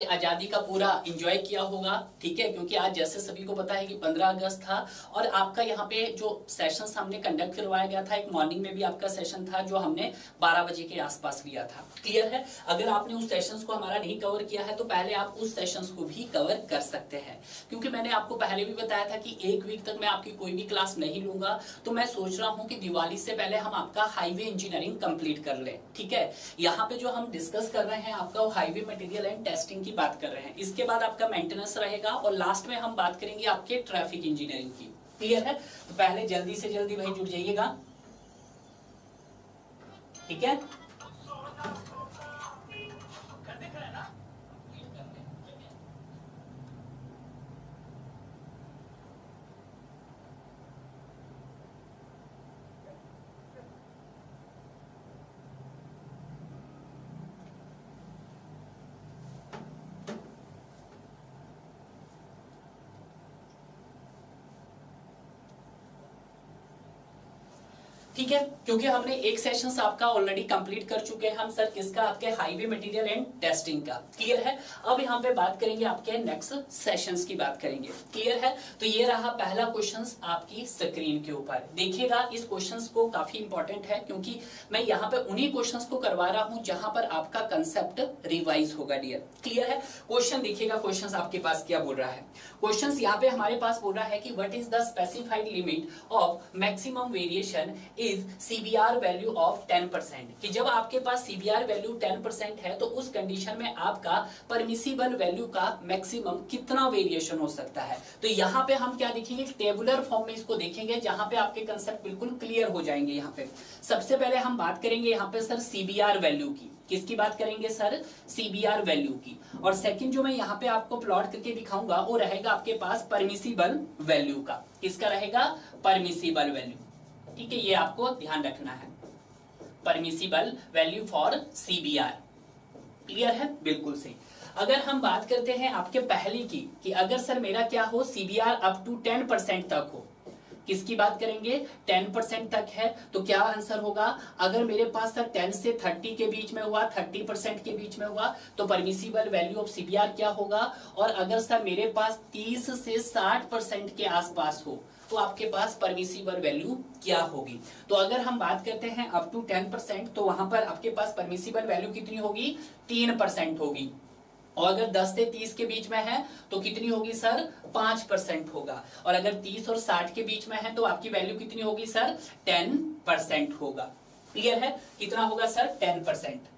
आजादी का पूरा एंजॉय किया होगा। ठीक है, क्योंकि आज जैसे सभी को पता है कि 15 अगस्त था और आपका यहाँ पे जो सेशन हमने कंडक्ट करवाया गया था, एक मॉर्निंग में भी आपका सेशन था जो हमने 12 बजे के आसपास लिया था। क्लियर है? अगर आपने उस सेशंस को हमारा नहीं कवर किया है तो पहले आप उस सेशंस को भी कवर कर सकते हैं, क्योंकि मैंने आपको पहले भी बताया था कि एक वीक तक मैं आपकी कोई भी क्लास नहीं लूंगा। तो मैं सोच रहा हूँ कि दिवाली से पहले हम आपका हाईवे इंजीनियरिंग कंप्लीट कर ले। ठीक है, यहाँ पे जो हम डिस्कस कर रहे हैं आपका वो हाईवे मटेरियल एंड टेस्टिंग की बात कर रहे हैं। इसके बाद आपका मेंटेनेंस रहेगा और लास्ट में हम बात करेंगे आपके ट्रैफिक इंजीनियरिंग की। क्लियर है? तो पहले जल्दी से जल्दी भाई जुड़ जाइएगा। ठीक है, ठीक है, क्योंकि हमने एक सेशन आपका ऑलरेडी कंप्लीट कर चुके हैं हम सर, किसका? आपके हाईवे मटेरियल एंड टेस्टिंग का। क्लियर है? अब यहाँ पे बात करेंगे आपके नेक्स्ट सेशंस की बात करेंगे। क्लियर है? तो ये रहा पहला क्वेश्चंस आपकी स्क्रीन के ऊपर। देखिएगा, इस क्वेश्चंस को काफी इंपॉर्टेंट है क्योंकि मैं यहाँ पे उन्हीं क्वेश्चंस को करवा रहा हूँ जहां पर आपका कंसेप्ट रिवाइज होगा डियर। क्लियर है? क्वेश्चन देखिएगा, क्वेश्चन आपके पास क्या बोल रहा है। क्वेश्चन यहाँ पे हमारे पास बोल रहा है कि what is the specified limit of maximum variation is CBR value of 10%। कि जब आपके पास CBR वैल्यू 10% है तो उस कंडीशन में आपका परमिसिबल वैल्यू का मैक्सिमम कितना वेरिएशन हो सकता है। तो यहाँ पे हम क्या देखेंगे? टेबुलर फॉर्म में इसको देखेंगे जहां पे आपके कंसेप्ट बिल्कुल क्लियर हो जाएंगे। यहाँ पे सबसे पहले हम बात करेंगे यहाँ पे सर CBR वैल्यू की। किसकी बात करेंगे सर? CBR वैल्यू की। और सेकंड जो मैं यहाँ पे आपको प्लॉट करके दिखाऊंगा वो रहेगा आपके पास परमिसिबल वैल्यू का। किसका रहेगा? Permissible value. ठीक है, ये आपको ध्यान रखना है, permissible value for CBR। Clear है? बिल्कुल सही। अगर हम बात करते हैं आपके पहली की कि अगर सर मेरा क्या हो, CBR अप टू 10% तक हो। किसकी बात करेंगे? 10% तक है तो क्या आंसर होगा? अगर मेरे पास सर 10 से 30 के बीच में हुआ, 30% के बीच में हुआ तो परमिसिबल वैल्यू ऑफ CBR क्या होगा? और अगर सर मेरे पास 30 से 60% के आसपास हो तो आपके पास परमिसिबल वैल्यू क्या होगी? तो अगर हम बात करते हैं अप टू 10% तो वहां पर आपके पास परमिसिबल वैल्यू कितनी होगी? 3% होगी। और अगर 10 से 30 के बीच में है तो कितनी होगी सर? 5% होगा। और अगर 30 और 60 के बीच में है तो आपकी वैल्यू कितनी होगी सर? 10% होगा। क्लियर है? कितना होगा सर? 10%।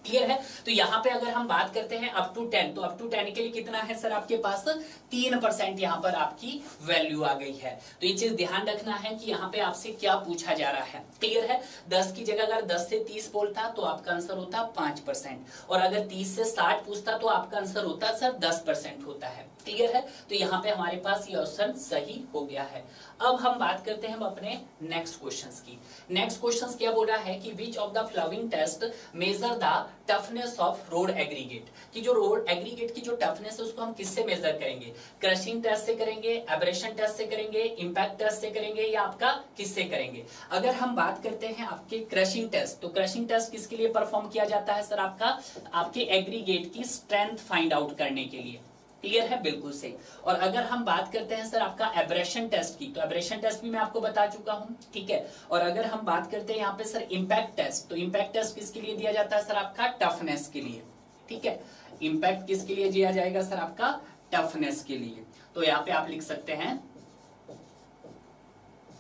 क्लियर है? तो यहां पे अगर हम बात करते हैं अप टू 10 तो अप टू 10 के लिए कितना है सर आपके पास? 3% यहां पर आपकी वैल्यू आ गई है। तो ये चीज ध्यान रखना है कि यहाँ पे आपसे क्या पूछा जा रहा है। क्लियर है? 10 की जगह अगर 10 से 30 बोलता तो आपका आंसर होता 5%, और अगर 30 से 60 पूछता तो आपका आंसर होता सर 10% होता है। क्लियर है? तो यहाँ पे हमारे पास ये ऑप्शन सही हो गया है। अब हम बात करते हैं अपने नेक्स्ट क्वेश्चंस की। नेक्स्ट क्वेश्चंस क्या बोल रहा है कि which of the following test measure the toughness of road aggregate. कि जो रोड एग्रीगेट की जो टफनेस है उसको हम किससे मेजर करेंगे? क्रशिंग टेस्ट से करेंगे, एब्रेशन टेस्ट से करेंगे, इंपैक्ट टेस्ट से करेंगे, या आपका किससे करेंगे? अगर हम बात करते हैं आपके क्रशिंग टेस्ट, तो क्रशिंग टेस्ट किसके लिए परफॉर्म किया जाता है सर? आपका आपके एग्रीगेट की स्ट्रेंथ फाइंड आउट करने के लिए। क्लियर है? बिल्कुल सही। और अगर हम बात करते हैं सर आपका एब्रेशन टेस्ट की, तो एब्रेशन टेस्ट भी मैं आपको बता चुका हूं। ठीक है। और अगर हम बात करते हैं यहाँ पे सर इंपैक्ट टेस्ट, तो इंपैक्ट टेस्ट किसके लिए दिया जाता है सर? आपका टफनेस के लिए। ठीक है, इंपैक्ट किसके लिए दिया जाएगा सर? आपका टफनेस के लिए। तो यहाँ पे आप लिख सकते हैं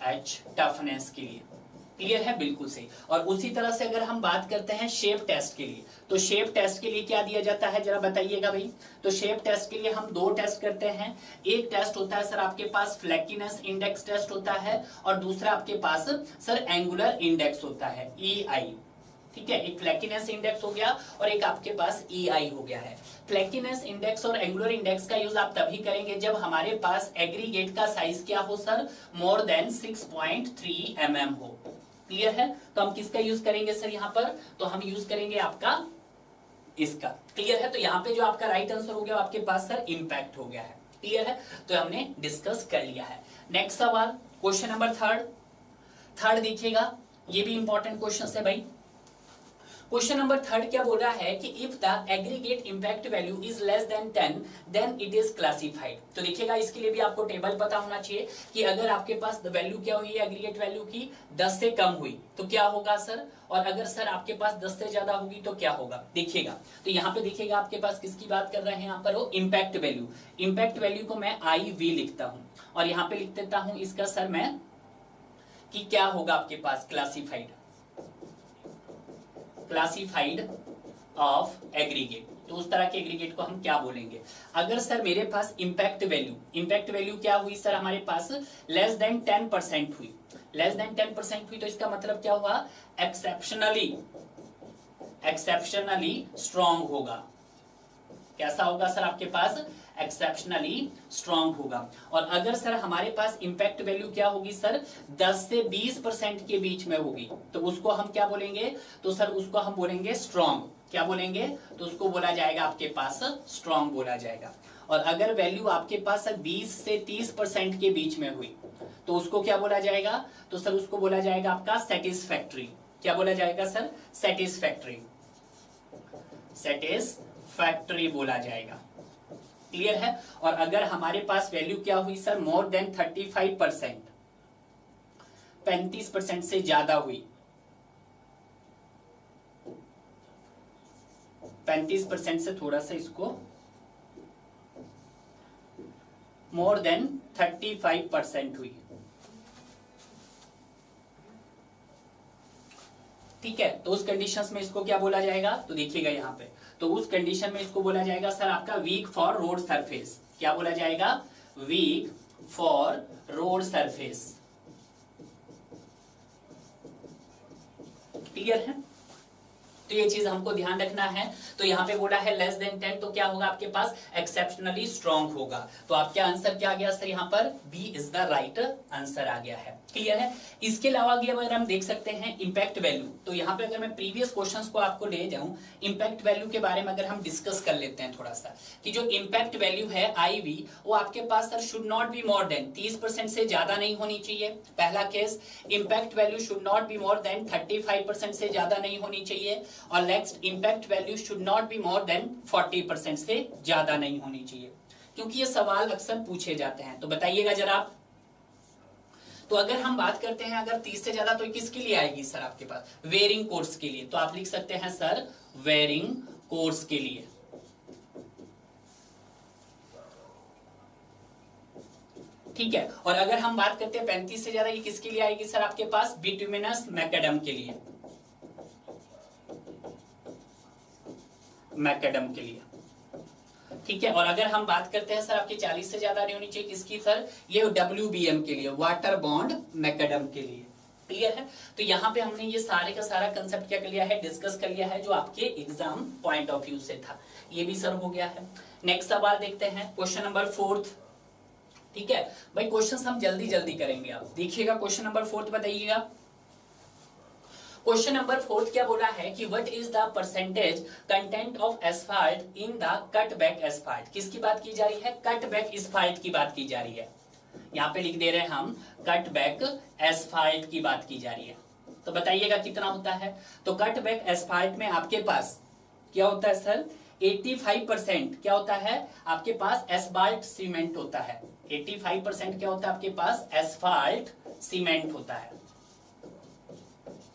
H, टफनेस के लिए। क्लियर है? बिल्कुल सही। और उसी तरह से अगर हम बात करते हैं शेप टेस्ट के लिए, तो शेप टेस्ट के लिए क्या दिया जाता है जरा बताइएगा भाई। तो शेप टेस्ट के लिए हम दो टेस्ट करते हैं। एक टेस्ट होता है सर आपके पास फ्लैकीनेस इंडेक्स टेस्ट होता है, और दूसरा आपके पास सर एंगुलर इंडेक्स होता है, EI। ठीक है, एक फ्लैकीनेस इंडेक्स हो गया और एक आपके पास EI हो गया है। फ्लैकीनेस इंडेक्स और एंगुलर इंडेक्स का यूज आप तभी करेंगे जब हमारे पास एग्रीगेट का साइज क्या हो सर? मोर देन 6.3 mm हो। क्लियर है? तो हम किसका यूज करेंगे सर यहाँ पर? तो हम यूज करेंगे आपका इसका। क्लियर है? तो यहाँ पे जो आपका राइट आंसर हो गया आपके पास सर इंपैक्ट हो गया है। क्लियर है? तो हमने डिस्कस कर लिया है। नेक्स्ट सवाल, क्वेश्चन नंबर थर्ड देखिएगा, ये भी इंपॉर्टेंट क्वेश्चन है भाई। क्वेश्चन नंबर 3 क्या बोल रहा है कि if the aggregate impact value is less than 10 then it is classified. तो देखिएगा इसके लिए भी आपको टेबल पता होना चाहिए कि अगर आपके पास वैल्यू क्या हुई है एग्रीगेट वैल्यू की 10 से कम हुई तो क्या होगा सर, और अगर सर आपके पास 10 से ज्यादा होगी तो क्या होगा। देखिएगा तो यहाँ पे देखिएगा आपके पास किसकी बात कर रहे हैं यहाँ पर, वो इंपैक्ट वैल्यू। इंपैक्ट वैल्यू को मैं IV लिखता हूं और यहाँ पे लिख देता हूं इसका सर मैं कि क्या होगा आपके पास क्लासिफाइड ऑफ एग्रीगेट। तो उस तरह के एग्रीगेट को हम क्या बोलेंगे। अगर सर मेरे पास इंपैक्ट वैल्यू क्या हुई सर हमारे पास लेस देन 10% हुई, लेस देन 10% हुई तो इसका मतलब क्या हुआ, एक्सेप्शनली स्ट्रॉन्ग होगा। कैसा होगा सर आपके पास, एक्सेप्शनली स्ट्रॉन्ग होगा। और अगर सर हमारे पास इंपैक्ट वैल्यू क्या होगी सर 10 से 20% के बीच में होगी तो उसको हम क्या बोलेंगे, तो सर उसको हम बोलेंगे स्ट्रॉन्ग। क्या बोलेंगे, तो उसको बोला जाएगा आपके पास स्ट्रॉन्ग बोला जाएगा। और अगर वैल्यू आपके पास सर 20 से 30% के बीच में हुई तो उसको क्या बोला जाएगा, तो सर उसको बोला जाएगा आपका सेटिस्फैक्टरी। क्या बोला जाएगा सर, सेटिस्फैक्टरी बोला जाएगा। क्लियर है। और अगर हमारे पास वैल्यू क्या हुई सर मोर देन 35%, 35% से ज्यादा हुई, 35% से थोड़ा सा इसको मोर देन 35% हुई, ठीक है। तो उस कंडीशंस में इसको क्या बोला जाएगा, तो देखिएगा यहां पे, तो उस कंडीशन में इसको बोला जाएगा सर आपका वीक फॉर रोड सरफेस। क्या बोला जाएगा, weak for road surface. Clear है। तो ये चीज हमको ध्यान रखना है। तो यहाँ पे बोला है लेस देन 10 तो क्या होगा आपके पास, एक्सेप्शनली स्ट्रॉन्ग होगा। तो आपका आंसर क्या आ गया सर यहाँ पर, B is the right answer आ गया है। क्लियर है। इसके अलावा अगर हम देख सकते हैं इंपैक्ट वैल्यू, तो यहाँ पे अगर मैं प्रीवियस क्वेश्चंस को आपको ले जाऊं, इंपैक्ट वैल्यू के बारे में अगर हम डिस्कस कर लेते हैं थोड़ा सा, कि जो इंपैक्ट वैल्यू है IV वो आपके पास sir should not be more than 30% से ज्यादा नहीं होनी चाहिए। पहला केस, impact value should not be more than 35% से ज्यादा नहीं होनी चाहिए। और next, impact value should not be more than 40% से ज्यादा नहीं होनी चाहिए, क्योंकि ये सवाल अक्सर पूछे जाते हैं। तो बताइएगा जरा आप। तो अगर हम बात करते हैं अगर 30 से ज्यादा तो किसके लिए आएगी सर आपके पास, वेयरिंग कोर्स के लिए। तो आप लिख सकते हैं सर वेयरिंग कोर्स के लिए। ठीक है। और अगर हम बात करते हैं 35 से ज्यादा, ये किसके लिए आएगी सर आपके पास, बिटुमिनस मैकेडम के लिए, मैकेडम के लिए। ठीक है। और अगर हम बात करते हैं सर आपकी 40 से ज्यादा नहीं होनी चाहिए, किसकी सर, ये WBM के लिए, वाटर बॉन्ड मैकेडम के लिए। क्लियर है। तो यहाँ पे हमने ये सारे का सारा कंसेप्ट क्या कर लिया है, डिस्कस कर लिया है, जो आपके एग्जाम पॉइंट ऑफ व्यू से था। ये भी सर हो गया है। नेक्स्ट सवाल देखते हैं, क्वेश्चन नंबर 4। ठीक है भाई, क्वेश्चन हम जल्दी जल्दी करेंगे। आप देखिएगा क्वेश्चन नंबर 4 बताइएगा। क्वेश्चन नंबर 4 क्या बोला है कि what is the percentage content of asphalt in the cut back asphalt. किसकी बात की जा रही है, कट बैक एस्फाल्ट की बात की जा रही है। यहाँ पे लिख दे रहे हैं हम, कट बैक एस्फाल्ट की बात की जा रही है। तो बताइएगा कितना होता है। तो कट बैक एस्फाल्ट में आपके पास क्या होता है सर, 85% क्या होता है आपके पास, एस्फाल्ट सीमेंट होता है। 85% क्या होता है आपके पास, एस्फाल्ट सीमेंट होता है।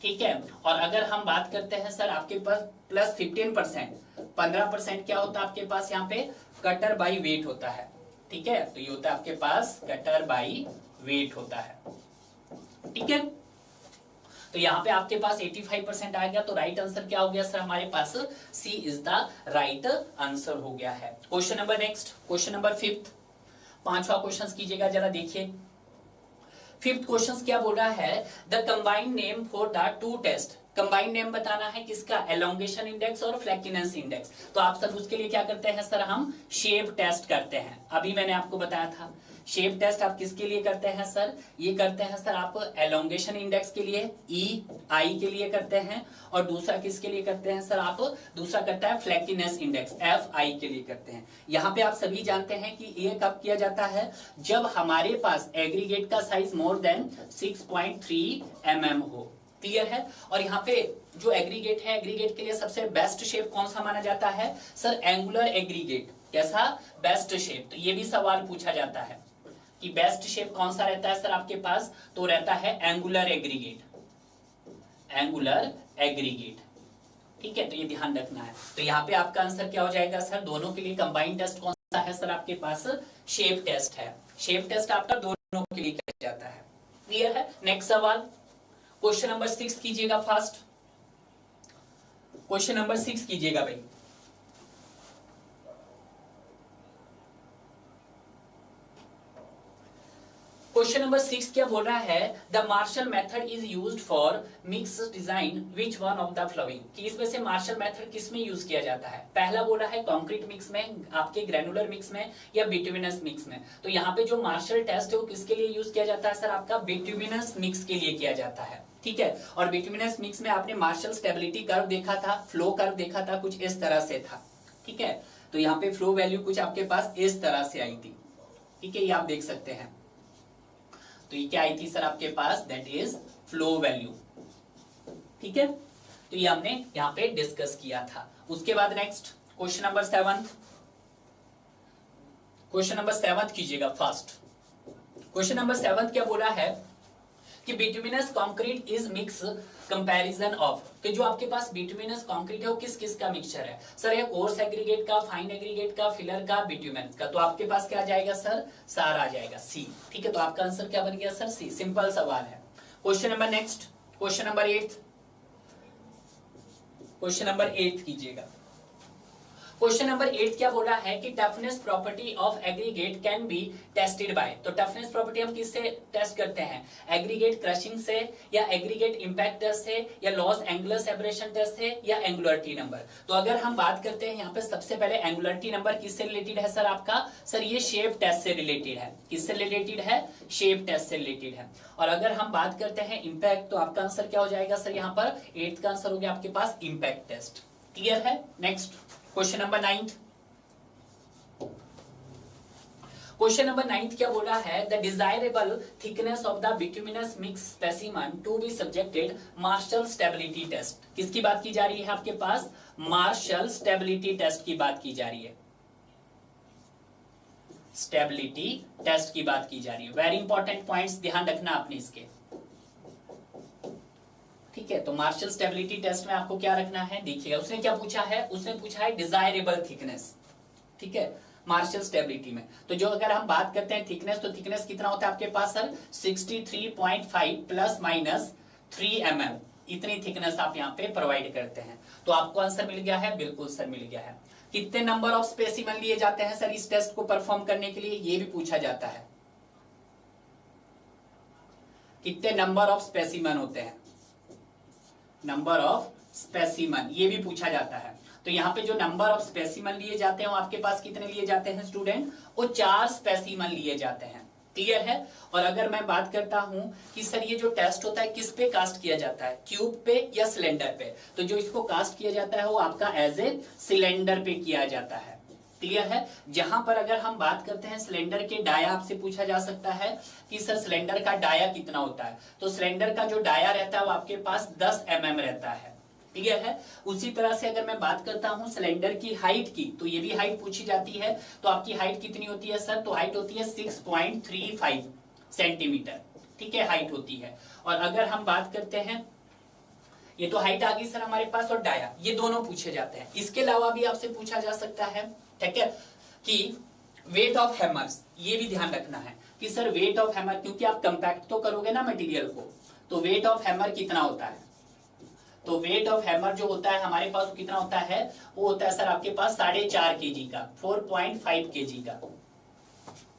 ठीक है। और अगर हम बात करते हैं सर आपके पास प्लस 15%, 15% क्या होता है आपके पास यहाँ पे, कटर बाई वेट होता है। ठीक है। तो ये होता है आपके पास कटर बाई वेट होता है। ठीक है। तो यहाँ पे आपके पास 85% आ गया। तो राइट आंसर क्या हो गया सर हमारे पास, C is the right answer हो गया है। Question number next, question number 5, 5वां क्वेश्चन कीजिएगा जरा, देखिए 5th क्वेश्चन क्या बोल रहा है, the combined name for the two test. Combined name बताना है किसका, एलोंगेशन इंडेक्स और फ्लैक्कीनेंस इंडेक्स। तो आप सर उसके लिए क्या करते हैं सर, हम शेप टेस्ट करते हैं। अभी मैंने आपको बताया था शेप टेस्ट आप किसके लिए करते हैं सर, ये करते हैं सर आप एलोंगेशन इंडेक्स के लिए, EI के लिए करते हैं। और दूसरा किसके लिए करते हैं सर आप, दूसरा करता है फ्लैक्कीनेस इंडेक्स, FI के लिए करते हैं। यहाँ पे आप सभी जानते हैं कि ये कब किया जाता है, जब हमारे पास एग्रीगेट का साइज मोर देन 6.3 mm हो। क्लियर है। और यहाँ पे जो एग्रीगेट है, एग्रीगेट के लिए सबसे बेस्ट शेप कौन सा माना जाता है सर? Angular aggregate. कैसा? Best shape. तो ये भी सवाल पूछा जाता है कि बेस्ट शेप कौन सा रहता है सर आपके पास? तो रहता है एंगुलर एग्रीगेट, एंगुलर एग्रीगेट। ठीक है, तो ये ध्यान रखना है। तो यहाँ पे आपका आंसर क्या हो जाएगा सर? दोनों के लिए कंबाइंड टेस्ट कौन सा है सर आपके पास? शेप टेस्ट है। शेप टेस्ट आपका दोनों के लिए किया जाता है। क्लियर है। नेक्स्ट सवाल, क्वेश्चन नंबर 6 कीजिएगा फास्ट। क्वेश्चन नंबर 6 कीजिएगा भाई। क्वेश्चन नंबर 6 क्या बोल रहा है? The Marshall method is used for mix design which one of the following. कि इसमें से मार्शल मेथड किस में यूज किया जाता है? पहला बोला है कंक्रीट मिक्स में, आपके ग्रेनुलर मिक्स में, या बिटुमिनस मिक्स में। तो यहाँ पे जो मार्शल टेस्ट है वो किसके लिए यूज किया जाता है सर? आपका बिटुमिनस मिक्स के लिए किया जाता है। ठीक है, और बिटुमिनस मिक्स में आपने मार्शल स्टेबिलिटी कर्व देखा था, फ्लो कर्व देखा था, कुछ इस तरह से था। ठीक है, तो यहाँ पे फ्लो वैल्यू कुछ आपके पास इस तरह से आई थी। ठीक है, ये आप देख सकते हैं। तो ये क्या आई थी सर आपके पास? That is flow value. ठीक है, तो ये हमने यहां पे डिस्कस किया था। उसके बाद next question number 7, question number 7 कीजिएगा फास्ट। क्वेश्चन नंबर 7 क्या बोला है कि bituminous concrete is mix comparison of. कि जो आपके पास बिटुमिनस कंक्रीट है वो किस किस का मिक्सचर है सर? ये कोर्स एग्रीगेट का, फाइन एग्रीगेट का, फिलर का, बिटुमेन का। तो आपके पास क्या आ जाएगा सर? सारा आ जाएगा, सी। ठीक है, तो आपका आंसर क्या बन गया सर? सी। सिंपल सवाल है। Question number next, question number 8, question number 8 कीजिएगा। क्वेश्चन नंबर 8 क्या बोला है कि toughness property of aggregate can be tested by. तो टफनेस प्रॉपर्टी हम किससे टेस्ट करते हैं? एग्रीगेट क्रशिंग से, या एग्रीगेट इंपैक्ट टेस्ट से, या लॉस एंगुलर सेपरेशन टेस्ट से, या एंगुलरिटी नंबर। तो अगर हम बात करते हैं यहाँ पे सबसे पहले एंगुलरिटी नंबर किससे रिलेटेड है सर आपका? सर ये शेप टेस्ट से रिलेटेड है। किससे रिलेटेड है? शेप टेस्ट से रिलेटेड है। और अगर हम बात करते हैं इंपैक्ट, तो आपका आंसर क्या हो जाएगा सर? यहाँ पर 8th का आंसर हो गया आपके पास इंपैक्ट टेस्ट। क्लियर है। Next question number 9, question number 9 क्या बोला है? The desirable thickness of the bituminous mix specimen to be subjected Marshall stability test. किसकी बात की जा रही है आपके पास? मार्शल स्टेबिलिटी टेस्ट की बात की जा रही है। स्टेबिलिटी टेस्ट की बात की जा रही है। वेरी इंपॉर्टेंट पॉइंट्स ध्यान रखना आपने इसके। ठीक है, तो मार्शल स्टेबिलिटी टेस्ट में आपको क्या रखना है? देखिएगा उसने क्या पूछा है? उसने पूछा है डिजायरेबल थिकनेस। ठीक है, मार्शल स्टेबिलिटी में। तो जो अगर हम बात करते हैं थिकनेस, तो थिकनेस कितना होता है आपके पास सर? 63.5 plus minus 3 mm। इतनी थिकनेस आप यहाँ पे प्रोवाइड करते हैं। तो आपको आंसर मिल गया है? बिल्कुल सर मिल गया है। कितने नंबर ऑफ स्पेसिमन लिए जाते हैं सर इस टेस्ट को परफॉर्म करने के लिए? ये भी पूछा जाता है। कितने नंबर ऑफ स्पेसिमन होते हैं? नंबर ऑफ स्पेसिमन, ये भी पूछा जाता है। तो यहाँ पे जो नंबर ऑफ स्पेसिमन लिए जाते हैं वो आपके पास कितने लिए जाते हैं स्टूडेंट? वो 4 स्पेसिमन लिए जाते हैं। क्लियर है। और अगर मैं बात करता हूं कि सर ये जो टेस्ट होता है किस पे कास्ट किया जाता है? क्यूब पे या सिलेंडर पे? तो जो इसको कास्ट किया जाता है वो आपका एज ए सिलेंडर पे किया जाता है। क्लियर है। जहां पर अगर हम बात करते हैं सिलेंडर के डाया, आपसे पूछा जा सकता है कि सर सिलेंडर का डाया कितना होता है? तो सिलेंडर का जो डाया रहता है वो आपके पास 10 mm रहता है। क्लियर है। उसी तरह से अगर मैं बात करता हूं सिलेंडर की हाइट की, तो ये भी हाइट पूछी जाती है। तो आपकी हाइट कितनी होती है सर? तो हाइट होती है 6.35 सेंटीमीटर। ठीक है, हाइट होती है। और अगर हम बात करते हैं, ये तो हाइट आ गई सर हमारे पास, और डाया, ये दोनों पूछे जाते हैं। इसके अलावा भी आपसे पूछा जा सकता है, ठीक है, कि वेट ऑफ हैमर्स, ये भी ध्यान रखना है कि सर वेट ऑफ हैमर, क्योंकि आप कंपैक्ट तो करोगे ना मटेरियल को, तो वेट ऑफ हैमर कितना होता है? तो वेट ऑफ हैमर जो होता है हमारे पास वो कितना होता है? वो होता है सर आपके पास 4.5 kg का, 4.5 kg का।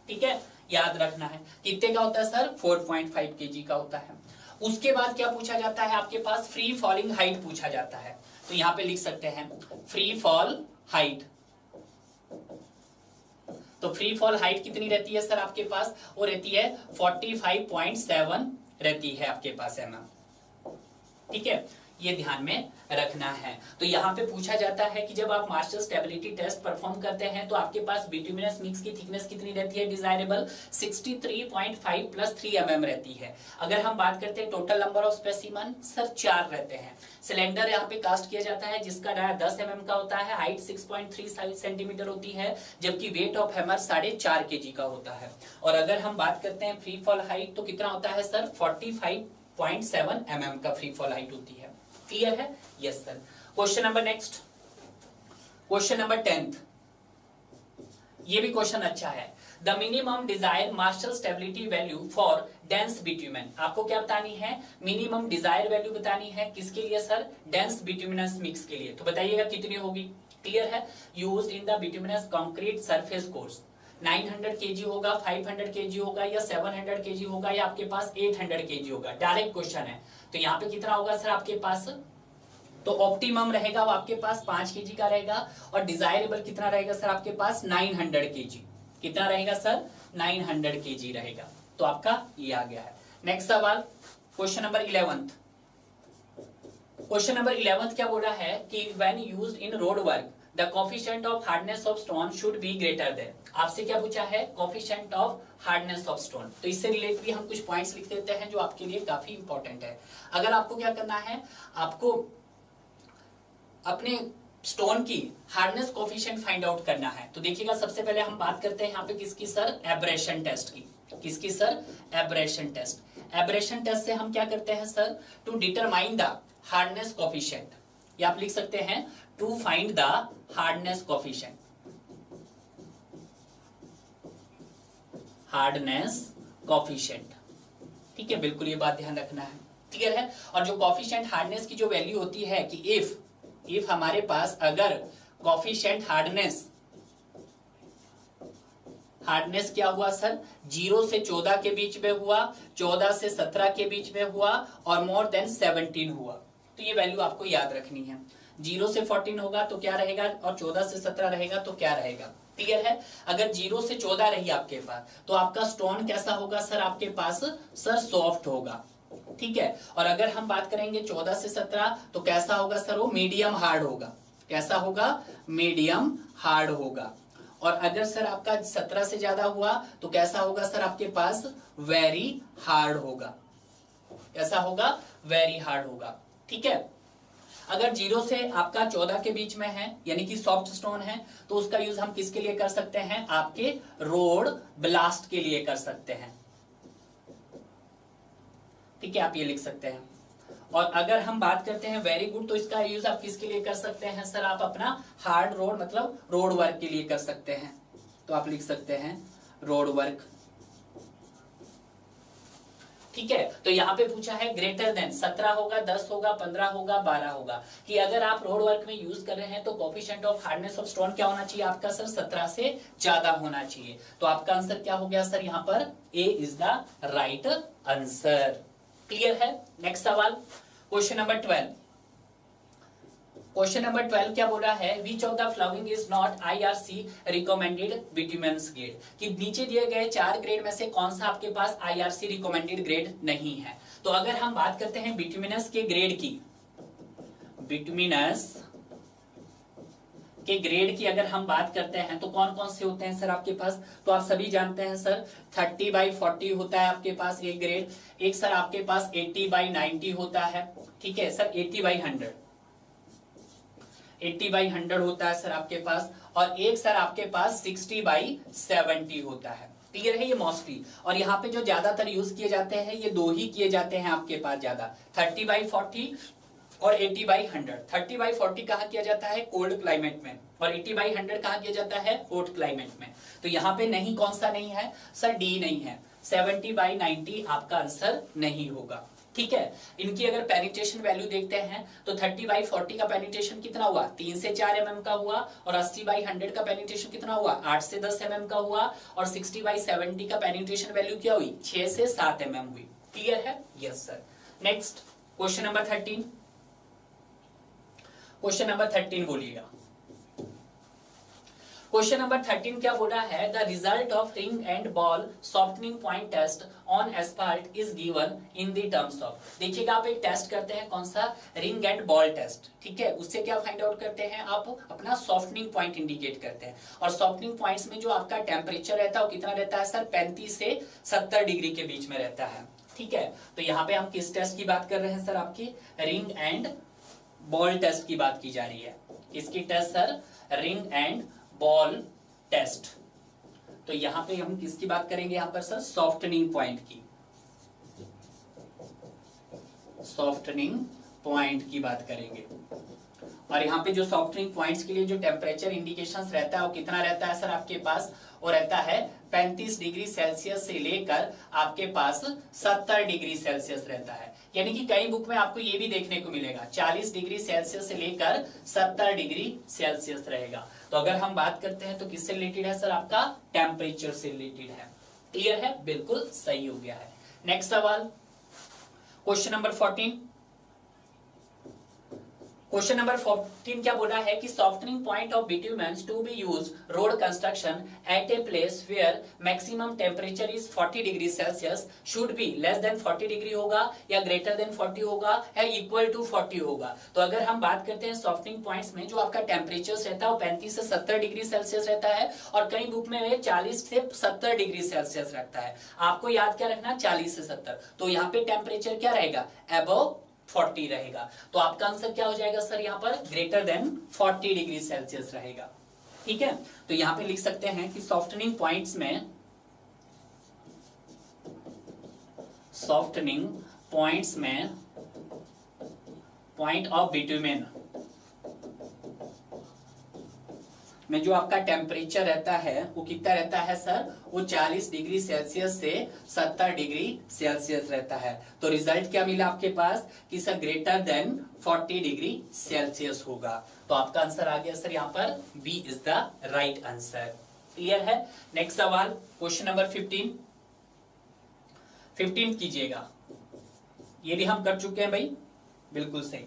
ठीक है, याद रखना है। कितने का होता है सर? 4.5 kg का होता है। उसके बाद क्या पूछा जाता है आपके पास? फ्री फॉलिंग हाइट पूछा जाता है। तो यहां पे लिख सकते हैं फ्री फॉल हाइट। तो फ्री फॉल हाइट कितनी रहती है सर आपके पास? वो रहती है 45.7 रहती है आपके पास mm। ठीक है, ये ध्यान में रखना है। तो यहाँ पे पूछा जाता है कि जब आप मार्शल स्टेबिलिटी टेस्ट परफॉर्म करते हैं तो आपके पास बिटुमिनस मिक्स की थिकनेस कितनी रहती है डिजायरेबल 63.5 प्लस 3 mm रहती है। अगर हम बात करते हैं total number of specimen sir 4 रहते हैं। सिलेंडर यहाँ पे कास्ट किया जाता है जिसका डाया 10 mm का होता है, हाइट 6.3 सेंटीमीटर होती है, जबकि वेट ऑफ हैमर 4.5 kg का होता है। और अगर हम बात करते हैं फ्री फॉल हाइट तो कितना होता है सर 45.7 mm का फ्री फॉल हाइट होती है। क्लियर है? Yes sir. Question number next, question number 10th, ये भी क्वेश्चन अच्छा है। The minimum desire Marshall stability value for dense bitumen. आपको क्या बतानी है? मिनिमम डिजायर वैल्यू बतानी है किसके लिए सर? डेंस बिट्यूमिनस मिक्स के लिए। तो बताइएगा कितनी होगी। क्लियर है? Used in the bituminous concrete surface course 900 kg होगा, 500 kg होगा या 700 kg होगा या आपके पास 800 kg होगा। डायरेक्ट क्वेश्चन है। तो यहाँ पे कितना होगा सर आपके पास? तो ऑप्टिमम रहेगा वो आपके पास 5 kg का रहेगा और डिजायरेबल कितना रहेगा सर आपके पास 900 kg। कितना रहेगा सर? 900 kg रहेगा। तो आपका ये आ गया है। नेक्स्ट सवाल question number 11th। Question number 11th क्या बोल रहा है कि when used in road work the coefficient of hardness of stone should be greater than. आपसे क्या पूछा है? Coefficient of hardness of stone. तो इससे रिलेटेड भी हम कुछ पॉइंट्स लिख देते हैं जो आपके लिए काफी इंपॉर्टेंट है। अगर आपको क्या करना है, आपको अपने स्टोन की हार्डनेस कोफिशिएंट फाइंड आउट करना है। तो देखिएगा सबसे पहले हम बात करते हैं यहाँ पे किसकी सर? एब्रेशन टेस्ट की। किसकी sir? Abrasion test. Abrasion test से हम क्या करते हैं sir? To determine the hardness coefficient, या आप लिख सकते हैं to find the hardness coefficient. Hardness coefficient, ठीक है, बिल्कुल ये बात ध्यान रखना है। क्लियर है? और जो कोफिशिएंट हार्डनेस की जो वैल्यू होती है कि इफ हमारे पास अगर कोफिशिएंट हार्डनेस क्या हुआ सर? 0 से 14 के बीच में हुआ, 14 से 17 के बीच में हुआ और मोर देन 17 हुआ, तो ये वैल्यू आपको याद रखनी है। 0 से 14 होगा तो क्या रहेगा और 14 से 17 रहेगा तो क्या रहेगा। क्लियर है? अगर 0 से 14 रही आपके पास तो आपका स्टोन कैसा होगा सर आपके पास? सर सॉफ्ट होगा। ठीक है? और अगर हम बात करेंगे 14 से 17 तो कैसा होगा सर? वो मीडियम हार्ड होगा। कैसा होगा? मीडियम हार्ड होगा। और अगर सर आपका 17 से ज्यादा हुआ तो कैसा होगा सर आपके पास? वेरी हार्ड होगा। कैसा होगा? वेरी हार्ड होगा। ठीक है? अगर 0 से आपका 14 के बीच में है यानी कि सॉफ्ट स्टोन है तो उसका यूज हम किसके लिए कर सकते हैं? आपके रोड ब्लास्ट के लिए कर सकते हैं। ठीक है, आप ये लिख सकते हैं। और अगर हम बात करते हैं वेरी गुड तो इसका यूज आप किसके लिए कर सकते हैं सर? आप अपना हार्ड रोड मतलब रोड वर्क के लिए कर सकते हैं। तो आप लिख सकते हैं रोड वर्क। ठीक है? तो यहां पे पूछा है ग्रेटर देन 17 होगा, 10 होगा, 15 होगा, 12 होगा कि अगर आप रोड वर्क में यूज कर रहे हैं तो coefficient of hardness of stone क्या होना चाहिए आपका सर? 17 से ज्यादा होना चाहिए। तो आपका आंसर क्या हो गया सर? यहां पर A is the right answer. Clear है? नेक्स्ट सवाल क्वेश्चन नंबर 12। क्वेश्चन नंबर 12 क्या बोल रहा है? Which of the following is not IRC recommended bitumens grade. कि नीचे दिए गए 4 ग्रेड में से कौन सा आपके पास आईआरसी रिकमेंडेड ग्रेड नहीं है। तो अगर हम बात करते हैं बिट्यूमिनस के ग्रेड की, बिट्यूमिनस के ग्रेड की अगर हम बात करते हैं तो कौन कौन से होते हैं सर आपके पास? तो आप सभी जानते हैं सर 30/40 होता है आपके पास एक ग्रेड। एक सर आपके पास 80/90 होता है। ठीक है सर, 80/100 80/100 होता है सर आपके पास। और एक सर आपके पास 60/70 होता है। क्लियर है? ये मोस्टली। और यहाँ पे जो ज्यादातर यूज किए जाते हैं ये 2 ही किए जाते हैं आपके पास ज्यादा, 30/40 और 80/100। 30/40 कहाँ किया जाता है? कोल्ड क्लाइमेट में। और 80/100 कहाँ किया जाता है? हॉट क्लाइमेट में। तो यहाँ पे नहीं, कौन सा नहीं है सर? डी नहीं है। 70/90 आपका आंसर नहीं होगा। ठीक है? इनकी अगर पेनिट्रेशन वैल्यू देखते हैं तो 30/40 का पेनिट्रेशन कितना हुआ? 3 से 4 mm का हुआ। और 80/100 का पेनिट्रेशन कितना हुआ? 8 से 10 mm का हुआ। और 60/70 का पेनिट्रेशन वैल्यू क्या हुई? 6 से 7 mm हुई। क्लियर है? Yes sir. Next question number 13। Question number 13 बोलिएगा। क्वेश्चन नंबर 13 क्या बोला है, the result of ring and ball softening point test on asphalt is given in the terms of. देखिएगा आप एक टेस्ट करते हैं, कौन सा, रिंग एंड बॉल टेस्ट, ठीक है। उससे क्या फाइंड आउट करते हैं, आप अपना सॉफ्टनिंग पॉइंट इंडिकेट करते हैं, और सॉफ्टनिंग पॉइंट्स में जो आपका टेम्परेचर रहता है वो कितना रहता है सर, 35 से 70 डिग्री के बीच में रहता है, ठीक है। तो यहाँ पे हम किस टेस्ट की बात कर रहे हैं सर, आपकी रिंग एंड बॉल टेस्ट की बात की जा रही है। इसकी test sir, ring and ball test. तो यहां पे हम किसकी बात करेंगे, यहां पर सर सॉफ्टनिंग पॉइंट की, सॉफ्टनिंग पॉइंट की बात करेंगे। और यहाँ पे जो सॉफ्टनिंग पॉइंट्स के लिए जो टेम्परेचर इंडिकेशंस रहता है वो कितना रहता है सर आपके पास, वो रहता है 35 डिग्री सेल्सियस से लेकर आपके पास 70 डिग्री सेल्सियस रहता है। यानी कि कई बुक में आपको ये भी देखने को मिलेगा 40 डिग्री सेल्सियस से लेकर 70 डिग्री सेल्सियस रहेगा। तो अगर हम बात करते हैं तो किससे रिलेटेड है सर, आपका टेम्परेचर से रिलेटेड है। क्लियर है, बिल्कुल सही हो गया है। नेक्स्ट सवाल, क्वेश्चन नंबर 14। क्वेश्चन नंबर 14 क्या बोला है कि softening point of bitumens to be used road construction at a place where maximum temperature is 40 degree Celsius should be less than 40 degree होगा, या ग्रेटर देन 40 होगा, या इक्वल टू 40 होगा। तो अगर हम बात करते हैं सॉफ्टनिंग पॉइंट्स में जो आपका टेम्परेचर रहता है वो 35 से 70 डिग्री सेल्सियस रहता है, और कई बुक में 40 से 70 डिग्री सेल्सियस रखता है। आपको याद क्या रखना, 40 से 70। तो यहाँ पे टेम्परेचर क्या रहेगा, अबव 40 रहेगा। तो आपका आंसर क्या हो जाएगा सर, यहाँ पर ग्रेटर देन 40 डिग्री सेल्सियस रहेगा, ठीक है। तो यहां पे लिख सकते हैं कि सॉफ्टनिंग पॉइंट्स में, सॉफ्टनिंग पॉइंट्स में पॉइंट ऑफ बिट्यूमेन में जो आपका टेम्परेचर रहता है वो कितना रहता है सर, वो 40 डिग्री सेल्सियस से 70 डिग्री सेल्सियस रहता है। तो रिजल्ट क्या मिला आपके पास कि sir greater than 40 degree Celsius होगा। तो आपका आंसर आ गया सर यहाँ पर B is the right answer. Clear है। नेक्स्ट सवाल, क्वेश्चन नंबर 15 कीजिएगा। ये भी हम कर चुके हैं भाई, बिल्कुल सही।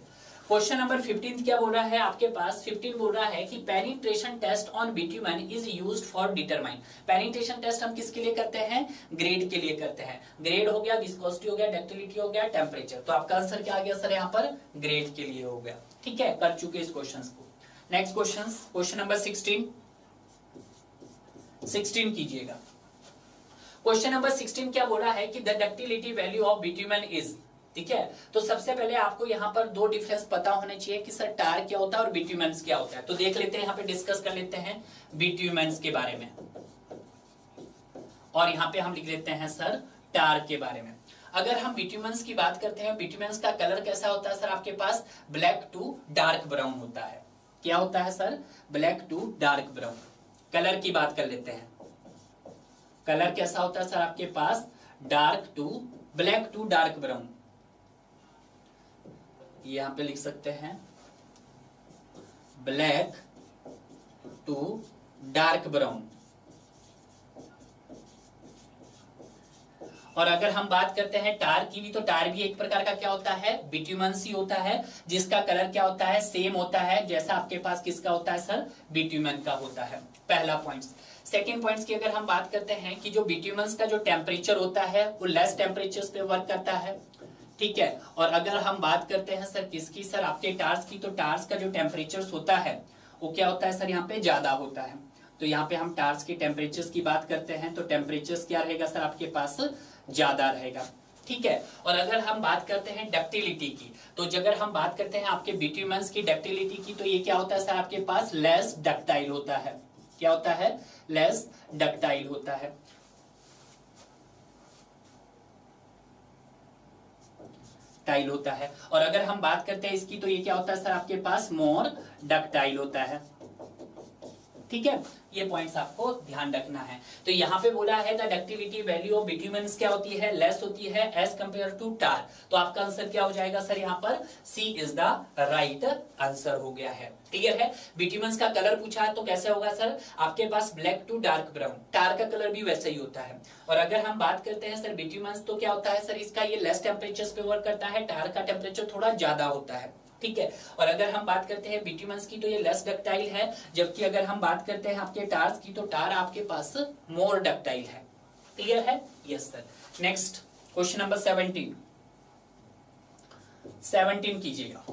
क्वेश्चन नंबर 15 क्या बोल रहा है आपके पास, 15 बोल रहा है कि penetration test on bitumen is used for determine. Penetration test हम किसके लिए करते हैं, ग्रेड के लिए करते हैं। ग्रेड हो गया, विस्कोसिटी हो गया, डक्टिलिटी हो गया, टेम्परेचर। तो आपका आंसर क्या आ गया सर, यहाँ पर ग्रेड के लिए हो गया, ठीक है। कर चुके इस क्वेश्चन को। नेक्स्ट क्वेश्चन, क्वेश्चन नंबर 16 कीजिएगा। क्वेश्चन नंबर 16 क्या बोला है कि the ductility value of bitumen is, ठीक है। तो सबसे पहले आपको यहाँ पर दो डिफरेंस पता होने चाहिए कि सर टार क्या होता है और बिट्यूमेंस क्या होता है। तो देख लेते हैं, यहाँ पे डिस्कस कर लेते हैं बिट्यूमेंस के बारे में, और यहाँ पे हम लिख लेते हैं सर टार के बारे में। अगर हम बिट्यूमेंस की बात करते हैं, बिट्यूमेंस का कलर कैसा होता है सर, आपके पास ब्लैक टू डार्क ब्राउन होता है। क्या होता है sir, black to dark brown. Colour की बात कर लेते हैं, कलर कैसा होता है सर आपके पास, dark to black to dark brown. यहां पे लिख सकते हैं ब्लैक टू डार्क ब्राउन। और अगर हम बात करते हैं टार की भी, तो टार भी एक प्रकार का क्या होता है, बिट्यूमेंस ही होता है, जिसका कलर क्या होता है, सेम होता है जैसा आपके पास किसका होता है सर, बिट्यूमेन का होता है। पहला पॉइंट। सेकेंड पॉइंट की अगर हम बात करते हैं कि जो बिट्यूमेंस का जो टेम्परेचर होता है वो लेस टेम्परेचर पे वर्क करता है, ठीक है। और अगर हम बात करते हैं सर किसकी, सर आपके टार्स की, तो टार्स का जो टेम्परेचर होता है वो क्या होता है सर, यहाँ पे ज्यादा होता है। तो यहाँ पे हम टार्स के टेम्परेचर्स की बात करते हैं, तो टेम्परेचर्स क्या रहेगा सर आपके पास, ज्यादा रहेगा, ठीक है। और अगर हम बात करते हैं डक्टिलिटी की, तो अगर हम बात करते हैं आपके बिट्यूमेंस की डक्टिलिटी की, तो ये क्या होता है सर आपके पास, लेस डक्टाइल होता है। क्या होता है, लेस डक्टाइल होता है। टाइल होता है। और अगर हम बात करते हैं इसकी, तो ये क्या होता है सर आपके पास, मोर डक्टाइल होता है, ठीक है। ये पॉइंट्स आपको ध्यान रखना है। तो यहाँ पे बोला है द डक्टिलिटी वैल्यू ऑफ बिट्यूमेंस क्या होती है, लेस होती है एज कंपेयर टू टार। तो आपका आंसर क्या हो जाएगा सर, यहाँ पर सी इज द राइट आंसर हो गया है। क्लियर है। बिट्यूमेंस का कलर पूछा है तो कैसे होगा सर, आपके पास ब्लैक टू डार्क ब्राउन। टार का कलर भी वैसे ही होता है। और अगर हम बात करते हैं सर बिट्यूमेंस, तो क्या होता है सर, इसका ये लेस टेम्परेचर पे वर्क करता है, टार का टेम्परेचर थोड़ा ज्यादा होता है, ठीक है। और अगर हम बात करते हैं बिट्यूमेंस की तो ये लेस डक्टाइल है, जबकि अगर हम बात करते हैं आपके टार्स की तो टार आपके पास मोर डक्टाइल है। क्लियर है? Yes sir. Next question number 17 कीजिएगा।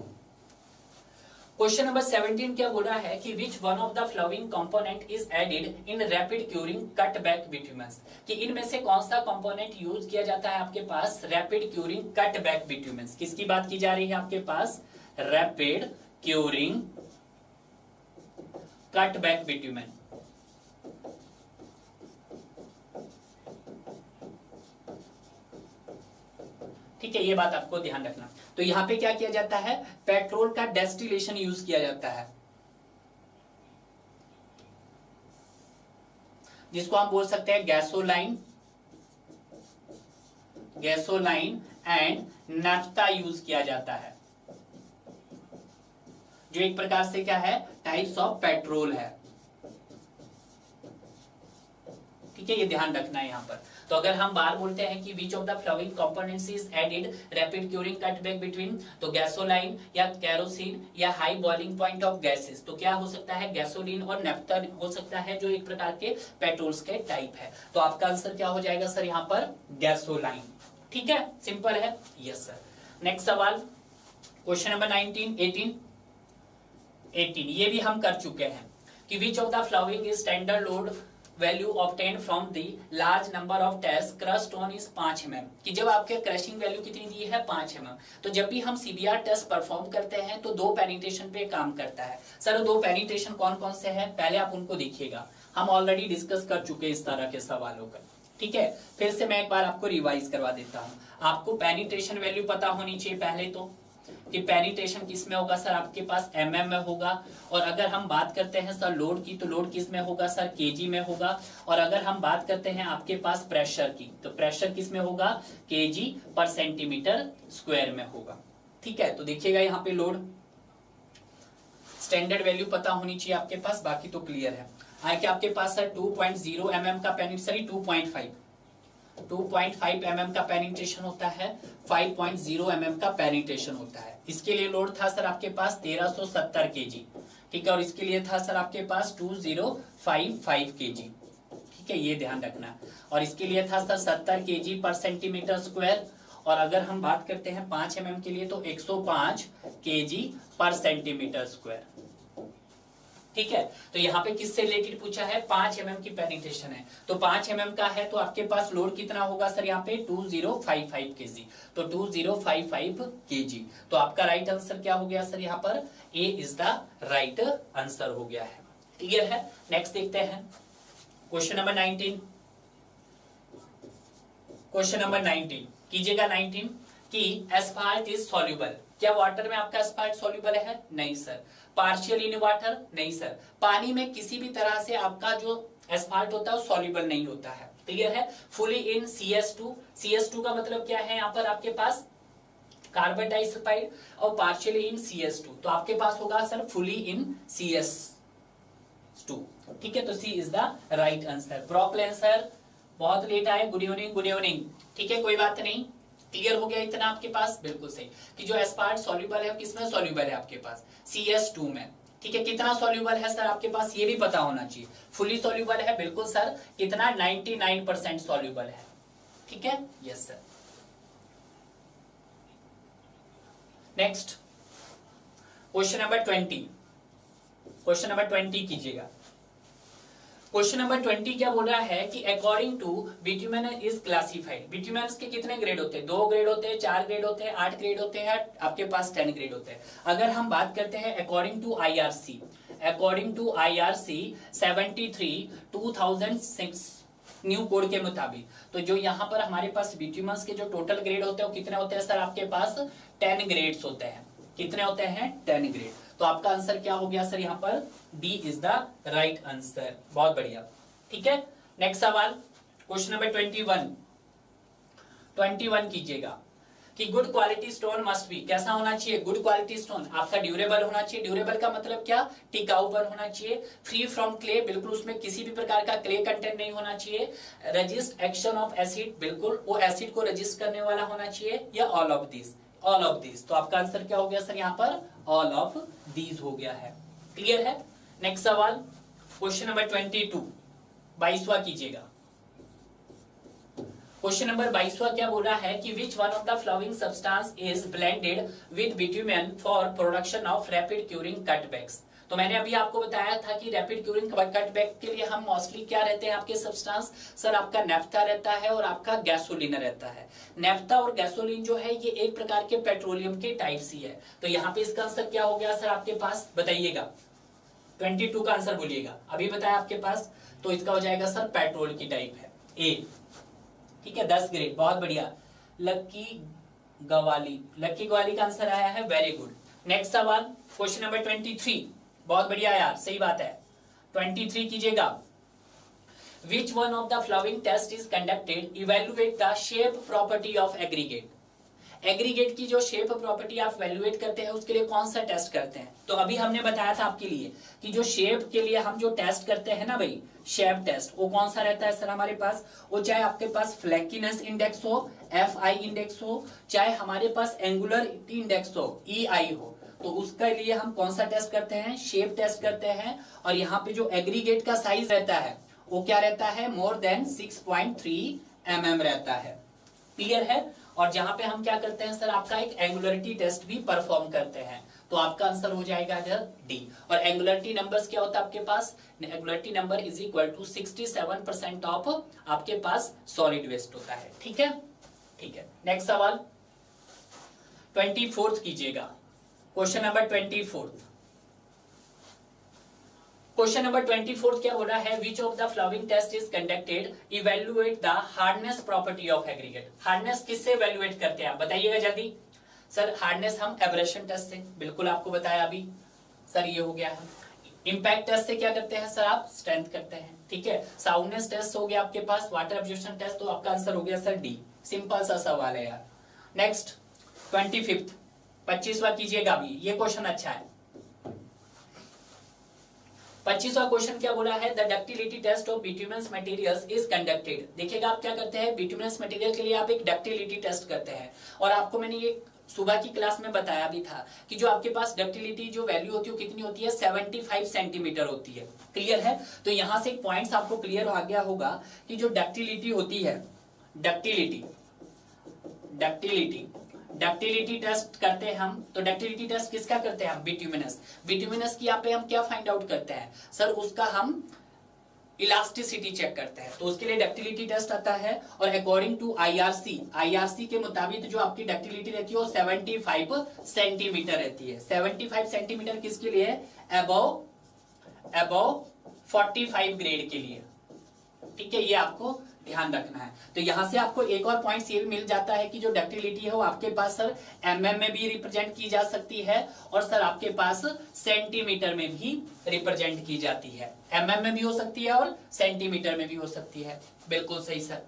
क्वेश्चन नंबर 17 क्या बोल रहा है कि which one of the following component is added in rapid curing cut back bitumens, कि इनमें से कौन सा कंपोनेंट यूज किया जाता है आपके पास rapid curing cut back bitumens. किसकी बात की जा रही है आपके पास? Rapid curing cut back bitumen. ठीक है, ये बात आपको ध्यान रखना। तो यहां पे क्या किया जाता है? पेट्रोल का डेस्टिलेशन यूज किया जाता है, जिसको हम बोल सकते हैं gasoline, gasoline and naphtha use किया जाता है, जो एक प्रकार से क्या है? टाइप्स ऑफ पेट्रोल है। ठीक है, ये ध्यान रखना है यहां पर। तो अगर हम बार बोलते हैं कि which of the following components is added rapid curing cut back bitumen, तो गैसोलाइन या केरोसिन या high boiling point of gases, तो क्या हो सकता है? गैसोलीन और नेफ्था हो सकता है, जो एक प्रकार के पेट्रोल्स के टाइप है। तो आपका आंसर क्या हो जाएगा सर यहाँ पर? गैसोलाइन। ठीक है, सिंपल है। Yes sir. नेक्स्ट सवाल क्वेश्चन नंबर 18 ये भी हम कर चुके हैं कि which of the following is standard load value obtain from the large number of test crust on is 5 mm, कि जब आपके क्रशिंग वैल्यू कितनी दी है? 5 mm। तो जब भी हम सीबीआर टेस्ट परफॉर्म करते हैं तो 2 पेनिट्रेशन पे काम करता है। सर 2 पेनिट्रेशन कौन कौन से हैं? पहले आप उनको देखिएगा, हम ऑलरेडी डिस्कस कर चुके हैं इस तरह के सवालों का। ठीक है, फिर से मैं एक बार आपको रिवाइज करवा देता हूँ। आपको पेनिट्रेशन वैल्यू पता होनी चाहिए पहले तो, कि पेनिट्रेशन किस में होगा सर? आपके पास mm में होगा। और अगर हम बात करते हैं सर लोड की, तो लोड किस में होगा सर? केजी में होगा। और अगर हम बात करते हैं आपके पास प्रेशर की, तो प्रेशर किस में होगा? केजी पर सेंटीमीटर स्क्वायर में होगा। ठीक है, तो देखिएगा यहाँ पे लोड स्टैंडर्ड वैल्यू पता होनी चाहिए आपके पास, बाकी तो क्लियर है। आगे आपके पास सर 2.0 mm का पेनिट्रेशन, 2.5 mm का पेनिट्रेशन होता है, 5.0 mm का पेनिट्रेशन होता है। इसके लिए लोड था सर आपके पास 1370 केजी। ठीक है, और इसके लिए था सर आपके पास 2055 केजी। ठीक है, ये ध्यान रखना। और इसके लिए था सर 70 केजी पर सेंटीमीटर स्क्वायर। और अगर हम बात करते हैं 5 mm के लिए तो 105 केजी पर सेंटीमीटर स्क्वायर। ठीक है, तो यहाँ पे किससे रिलेटेड पूछा है? 5 mm की पेनिट्रेशन है, तो 5 mm का है तो आपके पास लोड कितना होगा सर यहाँ पे? 2055 केजी। तो 2055 केजी। तो आपका राइट आंसर क्या हो गया सर यहाँ पर? A is the right answer हो गया है। क्लियर है? नेक्स्ट देखते हैं क्वेश्चन नंबर 19। क्वेश्चन नंबर 19 कीजिएगा। 19 कि एस्फाल्ट इज सॉल्युबल, क्या वाटर में आपका एस्फाल्ट सॉल्युबल है? नहीं सर। Partial in water? नहीं सर। पानी में किसी भी तरह से आपका जो एस्फाल्ट होता है वो सॉल्युबल नहीं होता है। क्लियर है? फुली इन CS2, CS2 का मतलब क्या है यहाँ पर आपके पास? Carbon disulphide. और पार्शियली इन CS2, तो आपके पास होगा सर फुली इन CS2। ठीक है, तो C is the right answer. Problem sir बहुत लेट आए, गुड इवनिंग गुड इवनिंग। ठीक है, कोई बात नहीं, क्लियर हो गया इतना आपके पास? बिल्कुल सही, कि जो एस्फाल्ट सॉल्युबल है किसमें सॉल्युबल है आपके पास? CS2 में। ठीक है, कितना सॉल्युबल है सर आपके पास? ये भी पता होना चाहिए। फुली सॉल्युबल है, बिल्कुल सर। कितना? 99% सॉल्युबल है। ठीक है, yes sir. Next question number 20। Question number 20 कीजिएगा। क्वेश्चन नंबर 20 क्या बोल रहा है कि अकॉर्डिंग टू बिट्यूमेन इज क्लासिफाइड। बिट्यूमेन के कितने ग्रेड होते हैं? 2 ग्रेड होते हैं, 4 ग्रेड होते हैं, 8 ग्रेड होते हैं, आपके पास 10 ग्रेड होते हैं। अगर हम बात करते हैं according to IRC, according to IRC 73 2006 new code के मुताबिक, तो जो यहाँ पर हमारे पास बिट्यूमेन के जो टोटल ग्रेड होते हैं वो कितने होते हैं सर? आपके पास 10 ग्रेड्स होते हैं। कितने होते हैं? 10 ग्रेड। तो आपका आंसर क्या हो गया सर यहाँ पर? D is the right answer. बहुत बढ़िया। ठीक है, नेक्स्ट सवाल क्वेश्चन नंबर 21 कीजिएगा कि good quality stone must be, कैसा होना चाहिए? गुड क्वालिटी स्टोन आपका ड्यूरेबल होना चाहिए। ड्यूरेबल का मतलब क्या? टिकाऊपन होना चाहिए। फ्री फ्रॉम क्ले, बिल्कुल उसमें किसी भी प्रकार का क्ले कंटेंट नहीं होना चाहिए। रजिस्ट एक्शन ऑफ एसिड, बिल्कुल वो एसिड को रजिस्ट करने वाला होना चाहिए, या all of this? All of this. तो आपका आंसर क्या हो गया सर यहाँ पर? ऑल ऑफ दीज हो गया है। क्लियर है? नेक्स्ट सवाल क्वेश्चन नंबर 22, 22वां कीजिएगा। क्वेश्चन नंबर 22वां क्या बोल रहा है कि which one of the following substance is blended with bitumen for production of rapid curing cutbacks. तो मैंने अभी आपको बताया था कि रैपिड क्यूरिंग कटबैक के लिए हम मोस्टली क्या रहते हैं आपके सब्सटेंस, सर आपका नेफ्था रहता है और आपका गैसोलीन रहता है। नेफ्था और गैसोलीन जो है ये एक प्रकार के पेट्रोलियम के टाइप्स ही है। तो यहाँ पे इसका आंसर क्या हो गया सर आपके पास, बताइएगा। 22 का आंसर बोलिएगा, अभी बताया आपके पास, तो इसका हो जाएगा सर पेट्रोल की टाइप है, ए। ठीक है, 10 ग्रेड, बहुत बढ़िया। लक्की गवाली का आंसर आया है, वेरी गुड। नेक्स्ट सवाल क्वेश्चन नंबर 23, बहुत बढ़िया यार, सही बात है। 23 कीजिएगा। Which one of the following test is conducted evaluate the shape property of aggregate. Aggregate की जो शेप प्रॉपर्टी आप वैल्यूएट करते हैं उसके लिए कौन सा टेस्ट करते हैं? तो अभी हमने बताया था आपके लिए कि जो शेप के लिए हम जो टेस्ट करते हैं ना भाई, शेप टेस्ट, वो कौन सा रहता है सर हमारे पास? वो चाहे आपके पास फ्लैकीनेस इंडेक्स हो, FI इंडेक्स हो, चाहे हमारे पास एंगुलरिटी इंडेक्स हो, EI हो, तो उसके लिए हम कौन सा टेस्ट करते हैं? शेप टेस्ट करते हैं। और यहाँ पे जो एग्रीगेट का साइज रहता है वो क्या रहता है? मोर देन 6.3 mm रहता है। क्लियर है? और जहां पे हम क्या करते हैं सर, आपका एक एंगुलरिटी टेस्ट भी परफॉर्म करते हैं। तो आपका आंसर हो जाएगा इधर डी। और एंगुलरिटी नंबर्स क्या होता है आपके पास? Angularity number is equal to 67% ऑफ आपके पास सॉलिड वेस्ट होता है। ठीक है, ठीक है। नेक्स्ट सवाल 24 कीजिएगा। क्वेश्चन नंबर 24, क्वेश्चन नंबर 24 क्या बोल रहा है? Which of the following test is conducted evaluate the hardness property of aggregate. Hardness किससे इवेल्युएट करते हैं आप बताइएगा जल्दी। सर हार्डनेस हम एब्रेशन टेस्ट से, बिल्कुल आपको बताया अभी सर, ये हो गया है। इंपैक्ट टेस्ट से क्या करते हैं सर आप? स्ट्रेंथ करते हैं। ठीक है, साउंडनेस टेस्ट हो गया आपके पास, वाटर एब्जॉर्प्शन टेस्ट, तो आपका आंसर हो गया सर डी। सिंपल सा सवाल है यार। नेक्स्ट 25, 25वां कीजिएगा। अभी ये क्वेश्चन अच्छा है। 25वां क्वेश्चन क्या बोला है? The ductility test of bituminous materials is conducted. देखिएगा आप क्या करते हैं, बिट्यूमिनस मटेरियल के लिए आप एक डक्टिलिटी टेस्ट करते हैं। और आपको मैंने ये सुबह की क्लास में बताया भी था कि जो आपके पास डक्टिलिटी जो वैल्यू होती है कितनी होती है? 75 सेंटीमीटर होती है। क्लियर है? तो यहां से एक पॉइंट्स आपको क्लियर आ गया होगा कि जो डक्टिलिटी होती है, डक्टिलिटी टेस्ट करते हैं हम। तो डक्टिलिटी टेस्ट किसका करते हैं हम? बिट्यूमिनस की यहाँ पे हम क्या फाइंड आउट करते हैं सर? उसका हम इलास्टिसिटी चेक करते हैं। तो उसके लिए डक्टिलिटी टेस्ट आता है। और अकॉर्डिंग टू IRC के मुताबिक जो आपकी डक्टिलिटी रहती है वो 75 सेंटीमीटर रहती है। 75 सेंटीमीटर किसके लिए? अबव 45 ग्रेड के लिए। ठीक है, ये आपको ध्यान रखना है। तो यहां से आपको एक और पॉइंट ये भी मिल जाता है कि जो डक्टिलिटी है वो आपके पास सर mm में भी रिप्रेजेंट की जा सकती है और सर आपके पास सेंटीमीटर में भी रिप्रेजेंट की जाती है। mm में भी हो सकती है और सेंटीमीटर में भी हो सकती है। बिल्कुल सही सर,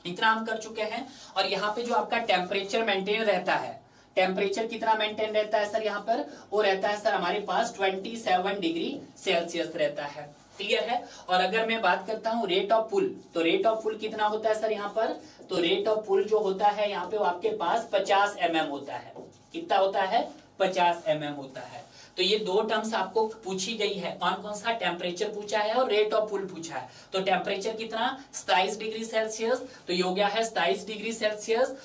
इतना हम कर चुके हैं। और यहाँ पे जो आपका टेम्परेचर मेंटेन रहता है, टेम्परेचर कितना मेंटेन रहता है सर यहाँ पर? वो रहता है सर हमारे पास 27 डिग्री सेल्सियस रहता है। क्लियर है? और अगर मैं बात करता हूं रेट ऑफ पुल, तो रेट ऑफ पुल कितना होता है सर यहाँ पर? तो रेट ऑफ पुल जो होता है यहाँ पे वो आपके पास 50 mm होता है। कितना होता है? 50 mm होता है। तो ये दो टर्म्स आपको पूछी गई है। कौन कौन सा? टेम्परेचर पूछा है और रेट ऑफ पुल पूछा है। तो टेम्परेचर कितना? 27 डिग्री सेल्सियस। तो ये हो गया है 27 डिग्री सेल्सियस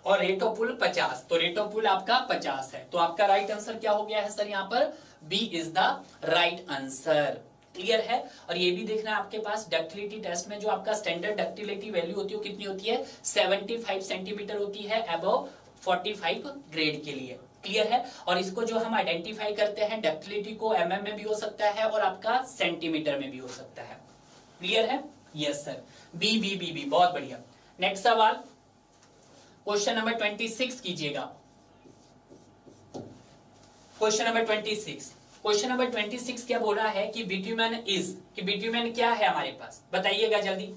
और रेट ऑफ पुल 50। तो रेट ऑफ पुल आपका 50 है। तो आपका राइट आंसर क्या हो गया है सर यहाँ पर? B is the right answer. Clear है? और ये भी देखना है आपके पास डक्टिलिटी टेस्ट में जो आपका स्टैंडर्ड डक्टिलिटी वैल्यू होती है वो कितनी होती है? 75 सेंटीमीटर होती है अबव 45 ग्रेड के लिए। क्लियर है? और इसको जो हम आइडेंटिफाई करते हैं डक्टिलिटी को mm में भी हो सकता है और आपका सेंटीमीटर में भी हो सकता है। क्लियर है? Yes sir, B. बहुत बढ़िया। नेक्स्ट सवाल क्वेश्चन नंबर 26 कीजिएगा। क्वेश्चन नंबर 26, क्वेश्चन नंबर 26 क्या बोल रहा है कि बिट्यूमेन क्या है हमारे पास? बताइएगा जल्दी,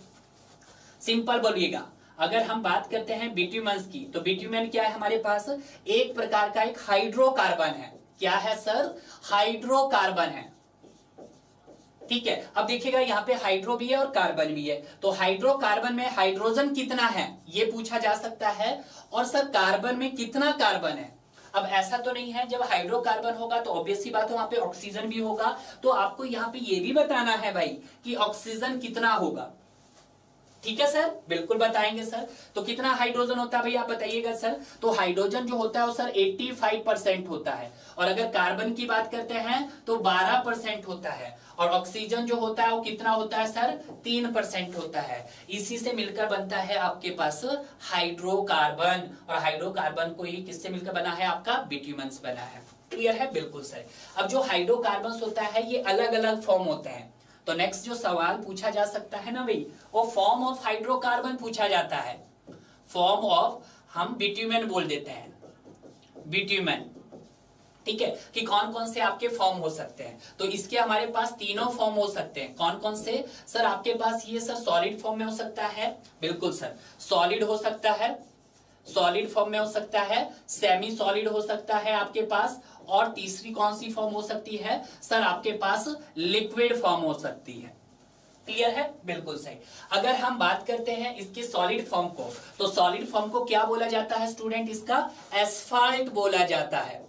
सिंपल बोलिएगा। अगर हम बात करते हैं बिट्यूमेंस की, तो बिट्यूमेन क्या है हमारे पास? एक प्रकार का एक हाइड्रोकार्बन है। क्या है सर? हाइड्रोकार्बन है। ठीक है, अब देखिएगा यहाँ पे हाइड्रो भी है और कार्बन भी है। तो हाइड्रोकार्बन में हाइड्रोजन कितना है ये पूछा जा सकता है। और सर कार्बन में कितना कार्बन है? अब ऐसा तो नहीं है, जब हाइड्रोकार्बन होगा तो ऑब्वियस सी बात है वहां पे ऑक्सीजन भी होगा, तो आपको यहाँ पे ये भी बताना है भाई कि ऑक्सीजन कितना होगा। ठीक है सर, बिल्कुल बताएंगे सर। तो कितना हाइड्रोजन होता है भाई आप बताइएगा सर। तो हाइड्रोजन जो होता है वो सर 85% होता है, और अगर कार्बन की बात करते हैं तो 12% होता है, और ऑक्सीजन जो होता है वो कितना होता है सर 3% होता है। इसी से मिलकर बनता है आपके पास हाइड्रोकार्बन, और हाइड्रोकार्बन को ही किससे मिलकर बना है आपका बिट्यूमेंस बना है। क्लियर है, बिल्कुल सर। अब जो हाइड्रोकार्बन होता है ये अलग अलग फॉर्म होते हैं, तो नेक्स्ट जो सवाल पूछा जा सकता है ना भाई, वो फॉर्म ऑफ हाइड्रोकार्बन पूछा जाता है। फॉर्म ऑफ हम बिट्यूमेन बोल देते हैं, बिट्यूमेन। ठीक है, कि कौन कौन से आपके फॉर्म हो सकते हैं। तो इसके हमारे पास तीनों फॉर्म हो सकते हैं। कौन कौन से सर आपके पास, ये सर सॉलिड फॉर्म में हो सकता है, बिल्कुल सर, सॉलिड हो सकता है, सॉलिड फॉर्म में हो सकता है, सेमी सॉलिड हो सकता है आपके पास, और तीसरी कौन सी फॉर्म हो सकती है सर आपके पास, लिक्विड फॉर्म हो सकती है। क्लियर है, बिल्कुल सही। अगर हम बात करते हैं इसके सॉलिड फॉर्म को, तो सॉलिड फॉर्म को क्या बोला जाता है स्टूडेंट, इसका एस्फाल्ट बोला जाता है।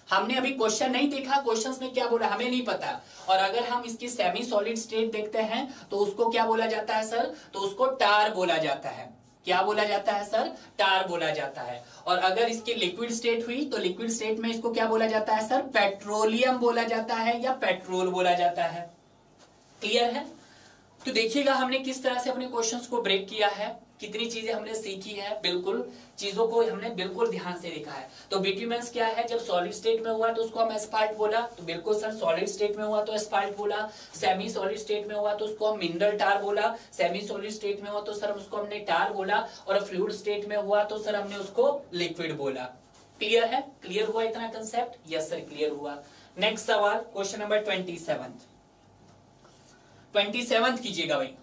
हमने अभी क्वेश्चन नहीं देखा, क्वेश्चंस में क्या बोला हमें नहीं पता। और अगर हम इसकी सेमी सॉलिड स्टेट देखते हैं तो उसको क्या बोला जाता है सर, तो उसको टार बोला जाता है। क्या बोला जाता है सर, टार बोला जाता है। और अगर इसकी लिक्विड स्टेट हुई तो लिक्विड स्टेट में इसको क्या बोला जाता है सर, पेट्रोलियम बोला जाता है या पेट्रोल बोला जाता है। क्लियर है। तो देखिएगा हमने किस तरह से अपने क्वेश्चंस को ब्रेक किया है, कितनी चीजें हमने सीखी है, बिल्कुल चीजों को हमने बिल्कुल ध्यान से देखा है। तो बिट्यूमेंस क्या है, जब सॉलिड स्टेट में हुआ तो उसको हम एस्फाल्ट बोला, तो बिल्कुल सर सॉलिड स्टेट में हुआ तो एस्फाल्ट बोला। सेमी सॉलिड स्टेट में हुआ तो उसको हम मिनरल टार बोला, सेमी सॉलिड स्टेट में हुआ तो सर उसको हमने टार बोला, और फ्लूइड स्टेट में हुआ तो सर हमने उसको लिक्विड बोला। क्लियर है, क्लियर हुआ इतना कंसेप्ट? यस सर, क्लियर हुआ। नेक्स्ट सवाल, क्वेश्चन नंबर 27 कीजिएगा भाई।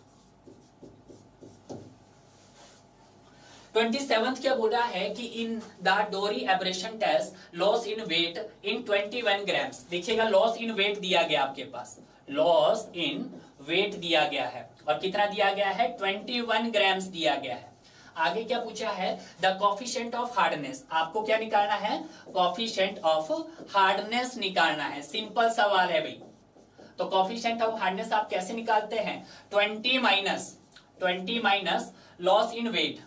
27 क्या बोला है कि in the Dorry abrasion test loss in weight in 21 grams. देखिएगा लॉस इन वेट दिया गया आपके पास, लॉस इन वेट दिया गया है, और कितना दिया गया है 21 ग्राम्स दिया गया है। आगे क्या पूछा है, द कोफिशिएंट ऑफ हार्डनेस। आपको क्या निकालना है, कोफिशिएंट ऑफ हार्डनेस निकालना है। सिंपल सवाल है भाई। तो कोफिशिएंट ऑफ हार्डनेस आप कैसे निकालते हैं, 20 minus loss in weight,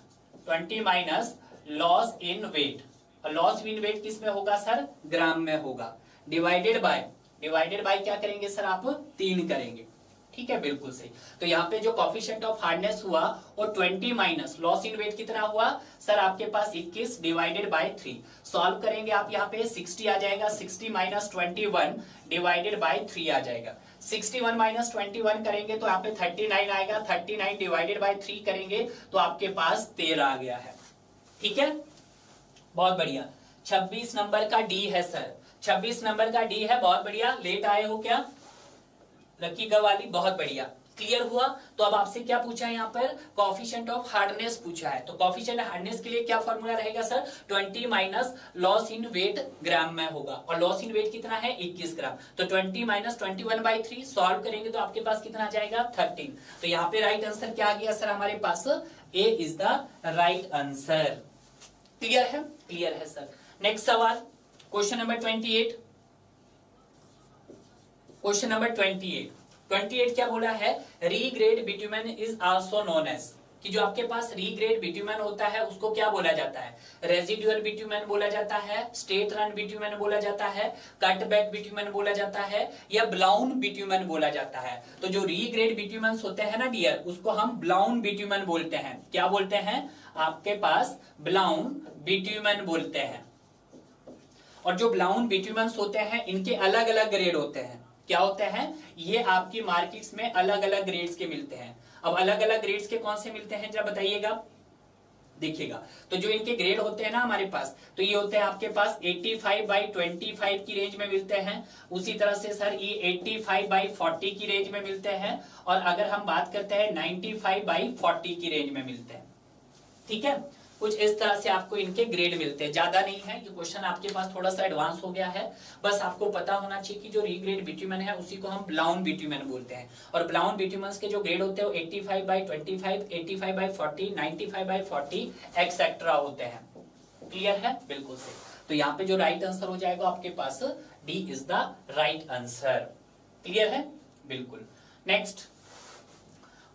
20 minus loss in weight, और लॉस इन वेट किस में होगा सर, ग्राम में होगा, डिवाइडेड बाय क्या करेंगे सर आप, 3 करेंगे। ठीक है, बिल्कुल सही। तो यहाँ पे जो कोफिशिएंट ऑफ हार्डनेस हुआ वो 20 माइनस लॉस इन वेट कितना हुआ सर आपके पास 21 डिवाइडेड बाय 3। सॉल्व करेंगे आप, यहाँ पे 60 आ जाएगा, 60 माइनस 21 डिवाइडेड बाय 3 आ जाएगा। 61 माइनस 21 करेंगे तो यहाँ पे 39 आएगा, 39 डिवाइडेड बाय 3 करेंगे तो आपके पास 13 आ गया है। ठीक है, बहुत बढ़िया। 26 नंबर का डी है सर, 26 नंबर का डी है, बहुत बढ़िया। लेट आए हो क्या, लकी गवाली, बहुत बढ़िया। क्लियर हुआ। तो अब आपसे क्या पूछा है यहाँ पर, कोफिशिएंट ऑफ हार्डनेस पूछा है। तो कोफिशिएंट हार्डनेस के लिए क्या फॉर्मूला रहेगा sir, 20 minus loss in weight gram में होगा, और लॉस इन वेट कितना है 21 ग्राम। तो 20 माइनस 21 बाई 3 सॉल्व करेंगे तो आपके पास कितना आ जाएगा 13। तो यहाँ पे राइट आंसर क्या आ गया सर हमारे पास, A is the right answer. Clear है, क्लियर है सर। नेक्स्ट सवाल, क्वेश्चन नंबर 28। क्वेश्चन नंबर 28 क्या बोला है, regrade bitumen is also known as, कि जो आपके पास रीग्रेड बिट्यूमेन होता है उसको क्या बोला जाता है, रेजिडुअल बिट्यूमेन बोला जाता है, स्ट्रेट रन बिट्यूमेन बोला जाता है, कट बैक बिट्यूमेन बोला जाता है, या ब्लाउन बिट्यूमेन बोला जाता है। तो जो रीग्रेड बिट्यूमेन होते हैं ना डियर, उसको हम ब्लाउन बिट्यूमेन बोलते हैं। क्या बोलते हैं आपके पास, ब्लाउन बिट्यूमेन बोलते हैं। और जो ब्लाउन बिट्यूमेन होते हैं इनके अलग अलग ग्रेड होते हैं। क्या होते हैं, ये आपकी मार्केट्स में अलग अलग ग्रेड्स के मिलते हैं। अब अलग अलग ग्रेड्स के कौन से मिलते हैं जरा बताइएगा। देखिएगा, तो जो इनके ग्रेड होते हैं ना हमारे पास, तो ये होते हैं आपके पास 85/25 की रेंज में मिलते हैं। उसी तरह से सर ये 85/40 की रेंज में मिलते हैं, और अगर हम बात करते हैं 95/40 की रेंज में मिलते हैं। ठीक है, कुछ इस तरह से आपको इनके ग्रेड मिलते हैं, ज्यादा नहीं है। ये क्वेश्चन आपके पास थोड़ा सा एडवांस हो गया है, बस आपको पता होना चाहिए कि जो रीग्रेड बिट्यूमेन है उसी को हम ब्लाउन बिट्यूमेन बोलते हैं। और ब्लाउन बिट्यूमेन के जो ग्रेड होते हैं वो 85/25, 85/40, 95/40 एक्सेट्रा होते हैं। क्लियर है, बिल्कुल सही। तो यहाँ पे जो राइट आंसर हो जाएगा आपके पास D is the right answer. Clear है? बिल्कुल। Next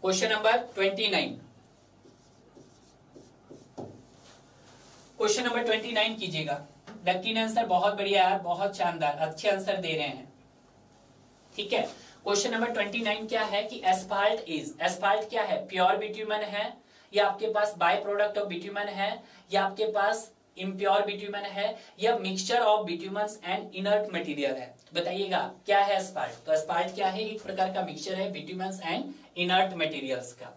question number 29। Question number 29 कीजिएगा। लकी आंसर बहुत बढ़िया यार, बहुत शानदार, अच्छे आंसर दे रहे हैं। ठीक है, क्वेश्चन नंबर 29 क्या है कि एस्फाल्ट इज, एस्फाल्ट क्या है? प्योर बिट्यूमन है, या आपके पास बाय प्रोडक्ट ऑफ बिट्यूमन है, या आपके पास इम्प्योर बिट्यूमन है, या mixture of bitumens and inert material है? तो बताइएगा क्या है एस्फाल्ट? तो एस्फाल्ट क्या है? एक प्रकार का मिक्सचर है बिट्यूमन्स एंड इनर्ट मटेरियल्स का।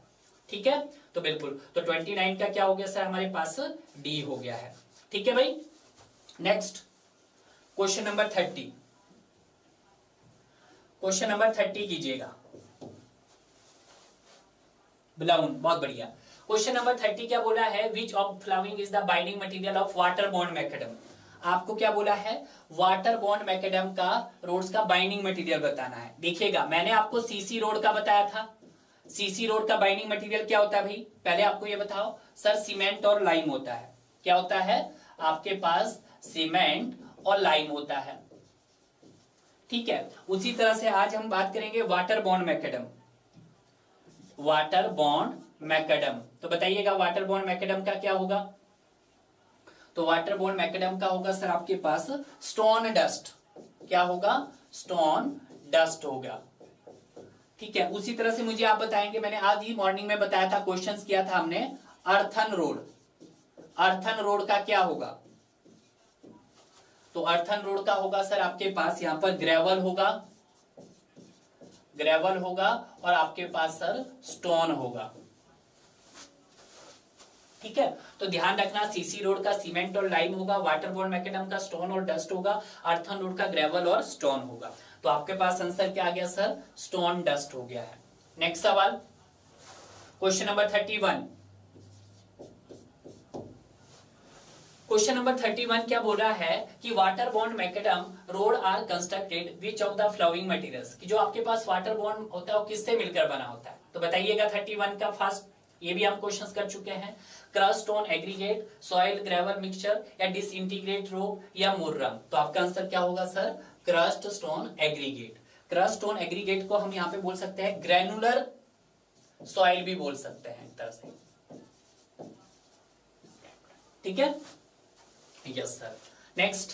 ठीक है, तो बिल्कुल, तो 29 का क्या हो गया सर? हमारे पास डी हो गया है। ठीक है भाई। Next question number 30। Question number 30 कीजिएगा। ब्लाउन, बहुत बढ़िया। क्वेश्चन नंबर 30 क्या बोला है? Which of following is the binding material of water bound macadam? आपको क्या बोला है? वाटर बॉन्ड मैकेडम का रोड्स का बाइंडिंग मटेरियल बताना है। देखिएगा, मैंने आपको सीसी रोड का बताया था। सीसी रोड का बाइंडिंग मटेरियल क्या होता है भाई? पहले आपको ये बताओ सर। सीमेंट और लाइम होता है। क्या होता है? आपके पास सीमेंट और लाइम होता है। ठीक है, उसी तरह से आज हम बात करेंगे water bound macadam. Water bound macadam, तो बताइएगा वाटर बॉन्ड मैकेडम का क्या होगा? तो वाटर बॉन्ड मैकेडम का होगा सर आपके पास स्टोन डस्ट। क्या होगा? स्टोन डस्ट होगा। ठीक है, उसी तरह से मुझे आप बताएंगे, मैंने आज ही मॉर्निंग में बताया था, क्वेश्चंस किया था हमने, अर्थन रोड। अर्थन रोड का क्या होगा? तो अर्थन रोड का होगा सर आपके पास यहां पर ग्रेवल होगा, ग्रेवल होगा, और आपके पास सर स्टोन होगा। ठीक है, तो ध्यान रखना, सीसी रोड का सीमेंट और लाइम होगा, वाटर बॉन्ड मैकेडम का स्टोन और डस्ट होगा, अर्थन रोड का ग्रेवल और स्टोन होगा। तो आपके पास आंसर क्या आ गया सर? स्टोन डस्ट हो गया है। नेक्स्ट सवाल, क्वेश्चन नंबर 31। क्वेश्चन नंबर 31 क्या बोल रहा है कि water bound macadam road are constructed which of the following materials? कि जो आपके पास वाटर बॉन्ड होता है वो किससे मिलकर बना होता है? तो बताइएगा 31 का फर्स्ट, ये भी हम क्वेश्चंस कर चुके हैं। Crust stone aggregate, soil gravel mixture, या डिसइंटीग्रेट रोक, या मुर्रम? तो आपका आंसर क्या होगा sir? Crust stone aggregate. Crust stone aggregate को हम यहाँ पे बोल सकते हैं ग्रेनुलर सॉइल भी बोल सकते हैं एक तरह से। ठीक है, yes sir. Next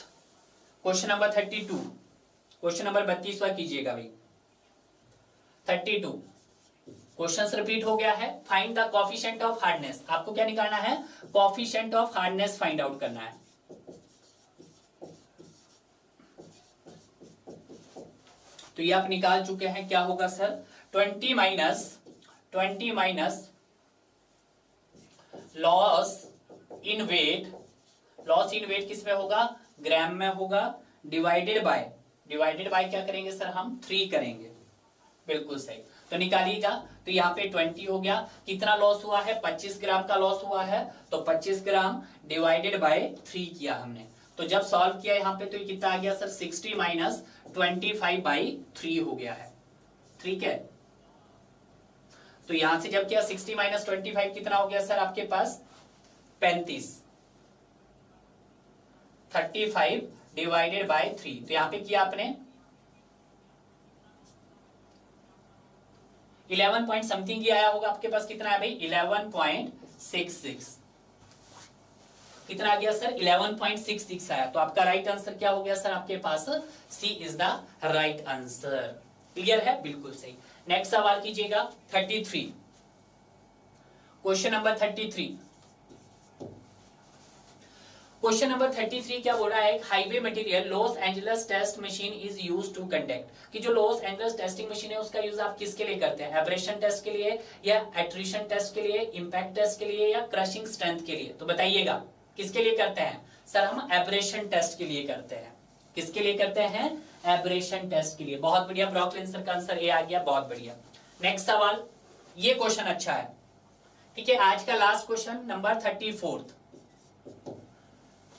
question number 32। Question number 32वां कीजिएगा भाई। 32 क्वेश्चन रिपीट हो गया है। Find the coefficient of hardness. आपको क्या निकालना है? Coefficient of hardness find out करना है। तो ये आप निकाल चुके हैं। क्या होगा सर? 20 minus loss in weight. Loss in weight किस में होगा? ग्राम में होगा। डिवाइडेड बाय क्या करेंगे सर? हम 3 करेंगे। बिल्कुल सही, तो निकालिएगा। तो यहाँ पे 20 हो गया। कितना लॉस हुआ है? 25 ग्राम का लॉस हुआ है। तो 25 ग्राम डिवाइडेड बाय 3 किया हमने। तो जब सॉल्व किया यहाँ पे तो ये कितना आ गया सर? 60 माइनस 25/3 हो गया है। ठीक है, तो यहां से जब किया 60 माइनस 25 कितना हो गया सर आपके पास? 35। 35 डिवाइडेड बाय 3। तो यहां पे किया आपने 11 पॉइंट समथिंग ही आया होगा। आपके पास कितना है भाई? 11.66। कितना आ गया सर? 11.66 आया। तो आपका राइट आंसर क्या हो गया सर आपके पास? C is the right answer. Clear है? बिल्कुल सही। नेक्स्ट सवाल कीजिएगा 33। Question number 33। क्वेश्चन नंबर 33 क्या बोल रहा है? Highway material Los Angeles test machine is used to conduct. कि जो लॉस एंजलस टेस्टिंग मशीन है उसका यूज आप किसके लिए करते हैं? एब्रेशन टेस्ट के लिए, या एट्रिशन टेस्ट के लिए, इंपैक्ट टेस्ट के लिए, या क्रशिंग स्ट्रेंथ के लिए? तो बताइएगा किसके लिए करते हैं सर? हम एब्रेशन टेस्ट के लिए करते हैं। किसके लिए करते हैं? एब्रेशन टेस्ट के लिए। बहुत बढ़िया, ब्रॉकलिन सर का आंसर ए आ गया। बहुत बढ़िया। नेक्स्ट सवाल, ये क्वेश्चन अच्छा है। ठीक है, आज का लास्ट क्वेश्चन नंबर 34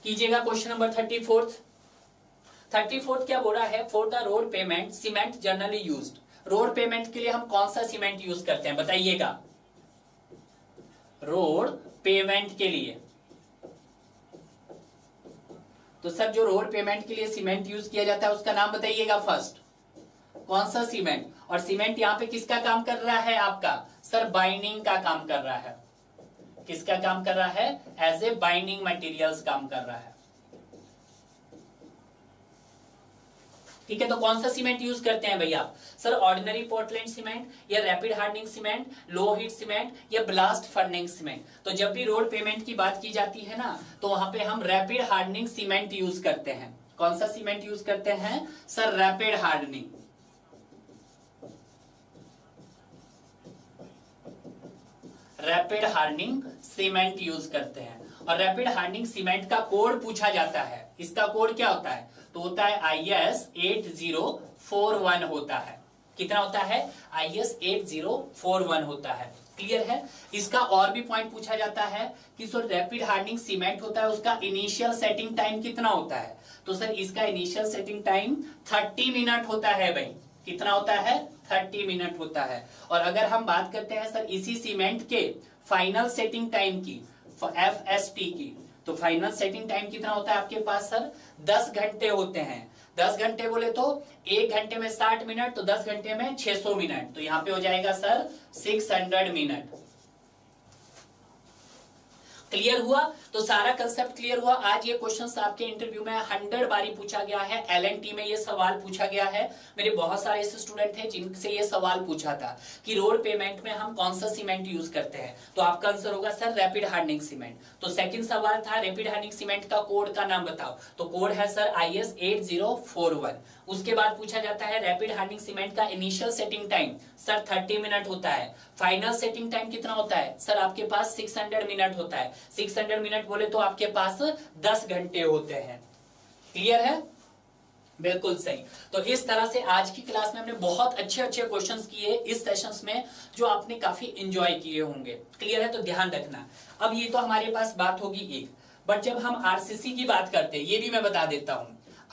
कीजिएगा। क्वेश्चन नंबर 34 क्या बोल रहा है? For the road payment cement generally used. Road payment के लिए हम कौन सा सीमेंट यूज करते हैं? बताइएगा। रोड पेमेंट के लिए तो सर जो रोड पेमेंट के लिए सीमेंट यूज किया जाता है उसका नाम बताइएगा फर्स्ट, कौन सा सीमेंट। और सीमेंट यहाँ पे किसका काम कर रहा है आपका, सर बाइंडिंग का काम कर रहा है। किसका काम कर रहा है, एज ए बाइंडिंग मटेरियल्स काम कर रहा है। ठीक है, तो कौन सा सीमेंट यूज करते हैं भैया, सर ऑर्डिनरी पोर्टलैंड सीमेंट या rapid hardening cement, low heat cement या ब्लास्ट फर्निंग सीमेंट। तो जब भी रोड पेमेंट की बात की जाती है ना, तो वहां पे हम रैपिड हार्डनिंग सीमेंट यूज करते हैं। कौन सा सीमेंट यूज करते हैं, sir rapid hardening. Rapid hardening cement use करते हैं। और रैपिड हार्डनिंग सीमेंट का कोड पूछा जाता है, इसका कोड क्या होता है, तो होता है IS 8041 होता है। कितना होता है, IS 8041 होता है। क्लियर है। इसका और भी पॉइंट पूछा जाता है कि सर रैपिड हार्डनिंग सीमेंट होता है, उसका इनिशियल सेटिंग टाइम कितना होता है, तो सर इसका इनिशियल सेटिंग टाइम 30 मिनट होता है भाई। कितना होता है, 30 मिनट होता है। और अगर हम बात करते हैं सर इसी सीमेंट के फाइनल सेटिंग टाइम की, FST की, तो फाइनल सेटिंग टाइम कितना होता है आपके पास सर, 10 घंटे होते हैं। 10 घंटे बोले तो 1 घंटे में 60 मिनट, तो 10 घंटे में 600 मिनट, तो यहां पे हो जाएगा सर 600 मिनट। क्लियर हुआ, तो सारा कंसेप्ट क्लियर हुआ। आज ये क्वेश्चंस आपके इंटरव्यू में 100 बारी पूछा गया है, LNT में ये सवाल पूछा गया है। मेरे बहुत सारे ऐसे स्टूडेंट थे जिनसे ये सवाल पूछा था कि रोड पेमेंट में हम कौन सा सीमेंट यूज करते हैं, तो आपका आंसर होगा सर रैपिड हार्डनिंग सीमेंट। तो सेकंड सवाल था रैपिड हार्डनिंग सीमेंट का कोड का नाम बताओ, तो कोड है सर IS 8041। उसके बाद पूछा जाता है रैपिड हार्डनिंग सीमेंट का initial setting time sir 30 minute होता है। फाइनल सेटिंग टाइम कितना होता है सर, आपके पास 600 मिनट होता है। 600 मिनट बोले तो आपके पास 10 घंटे होते हैं। क्लियर है, बिल्कुल सही। तो इस तरह से आज की क्लास में हमने बहुत अच्छे अच्छे क्वेश्चंस किए इस सेशंस में, जो आपने काफी एंजॉय किए होंगे। क्लियर है, तो ध्यान रखना। अब ये तो हमारे पास बात होगी एक, बट जब हम RCC की बात करते हैं, ये भी मैं बता देता हूं,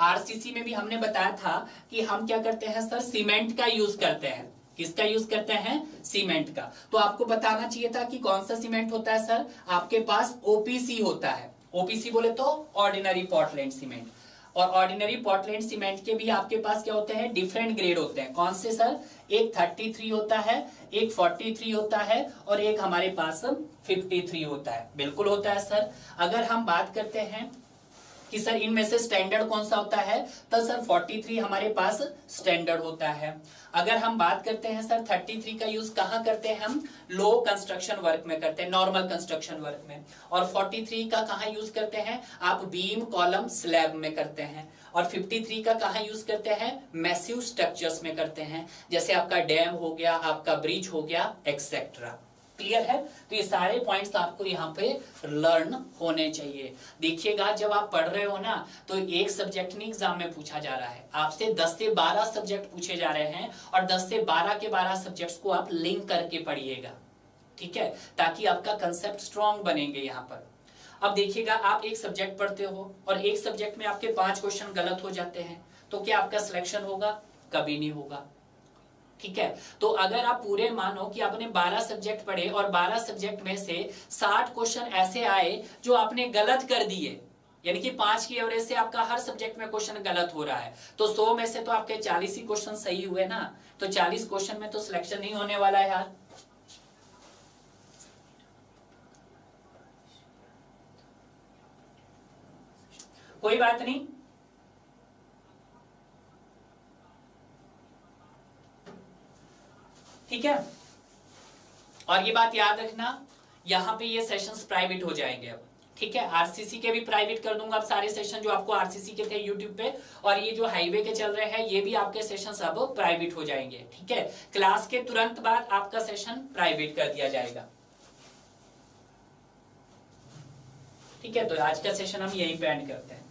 RCC में भी हमने बताया था कि हम क्या करते हैं सर, सीमेंट का यूज करते हैं। किसका यूज करते हैं, सीमेंट का। तो आपको बताना चाहिए था कि कौन सा सीमेंट होता है सर, आपके पास OPC होता है। OPC बोले तो ऑर्डिनरी पोर्टलैंड सीमेंट। और ऑर्डिनरी पोर्टलैंड सीमेंट के भी आपके पास क्या होते हैं, डिफरेंट ग्रेड होते हैं। कौन से सर, एक 33 होता है, एक 43 होता है, और एक हमारे पास 53 होता है। बिल्कुल होता है सर। अगर हम बात करते हैं कि सर इनमें से स्टैंडर्ड कौन सा होता है, तो सर 43 हमारे पास स्टैंडर्ड होता है। अगर हम बात करते हैं सर 33 का यूज कहां करते हैं हम, लो कंस्ट्रक्शन वर्क में करते हैं, नॉर्मल कंस्ट्रक्शन वर्क में। और 43 का कहां यूज करते हैं, आप बीम कॉलम स्लैब में करते हैं। और 53 का कहां यूज करते हैं, मैसिव स्ट्रक्चर्स में करते हैं, जैसे आपका डैम हो गया, आपका ब्रिज हो गया, एक्सेट्रा। क्लियर है, तो ये सारे पॉइंट्स आपको यहाँ पे लर्न होने चाहिए। देखिएगा जब आप पढ़ रहे हो ना, तो एक सब्जेक्ट नहीं एग्जाम में पूछा जा रहा है, आपसे 10 से 12 सब्जेक्ट पूछे जा रहे हैं, और 10 से 12 के 12 सब्जेक्ट्स को आप लिंक करके पढ़िएगा। ठीक है, ताकि आपका कंसेप्ट स्ट्रॉन्ग बनेंगे यहाँ पर। अब देखिएगा, आप एक सब्जेक्ट पढ़ते हो और एक सब्जेक्ट में आपके 5 क्वेश्चन गलत हो जाते हैं, तो क्या आपका सिलेक्शन होगा, कभी नहीं होगा। ठीक है, तो अगर आप पूरे मानो कि आपने 12 सब्जेक्ट पढ़े और 12 सब्जेक्ट में से 60 क्वेश्चन ऐसे आए जो आपने गलत कर दिए, यानी कि 5 की एवरेज से आपका हर सब्जेक्ट में क्वेश्चन गलत हो रहा है, तो 100 में से तो आपके 40 ही क्वेश्चन सही हुए ना। तो 40 क्वेश्चन में तो सिलेक्शन नहीं होने वाला है यार। कोई बात नहीं, ठीक है। और ये बात याद रखना, यहाँ पे ये सेशंस प्राइवेट हो जाएंगे अब। ठीक है, RCC के भी प्राइवेट कर दूंगा अब सारे सेशन जो आपको RCC के थे यूट्यूब पे, और ये जो हाईवे के चल रहे हैं ये भी आपके सेशंस अब प्राइवेट हो जाएंगे। ठीक है, क्लास के तुरंत बाद आपका सेशन प्राइवेट कर दिया जाएगा। ठीक है, तो आज का सेशन हम यहीं पे एंड करते हैं।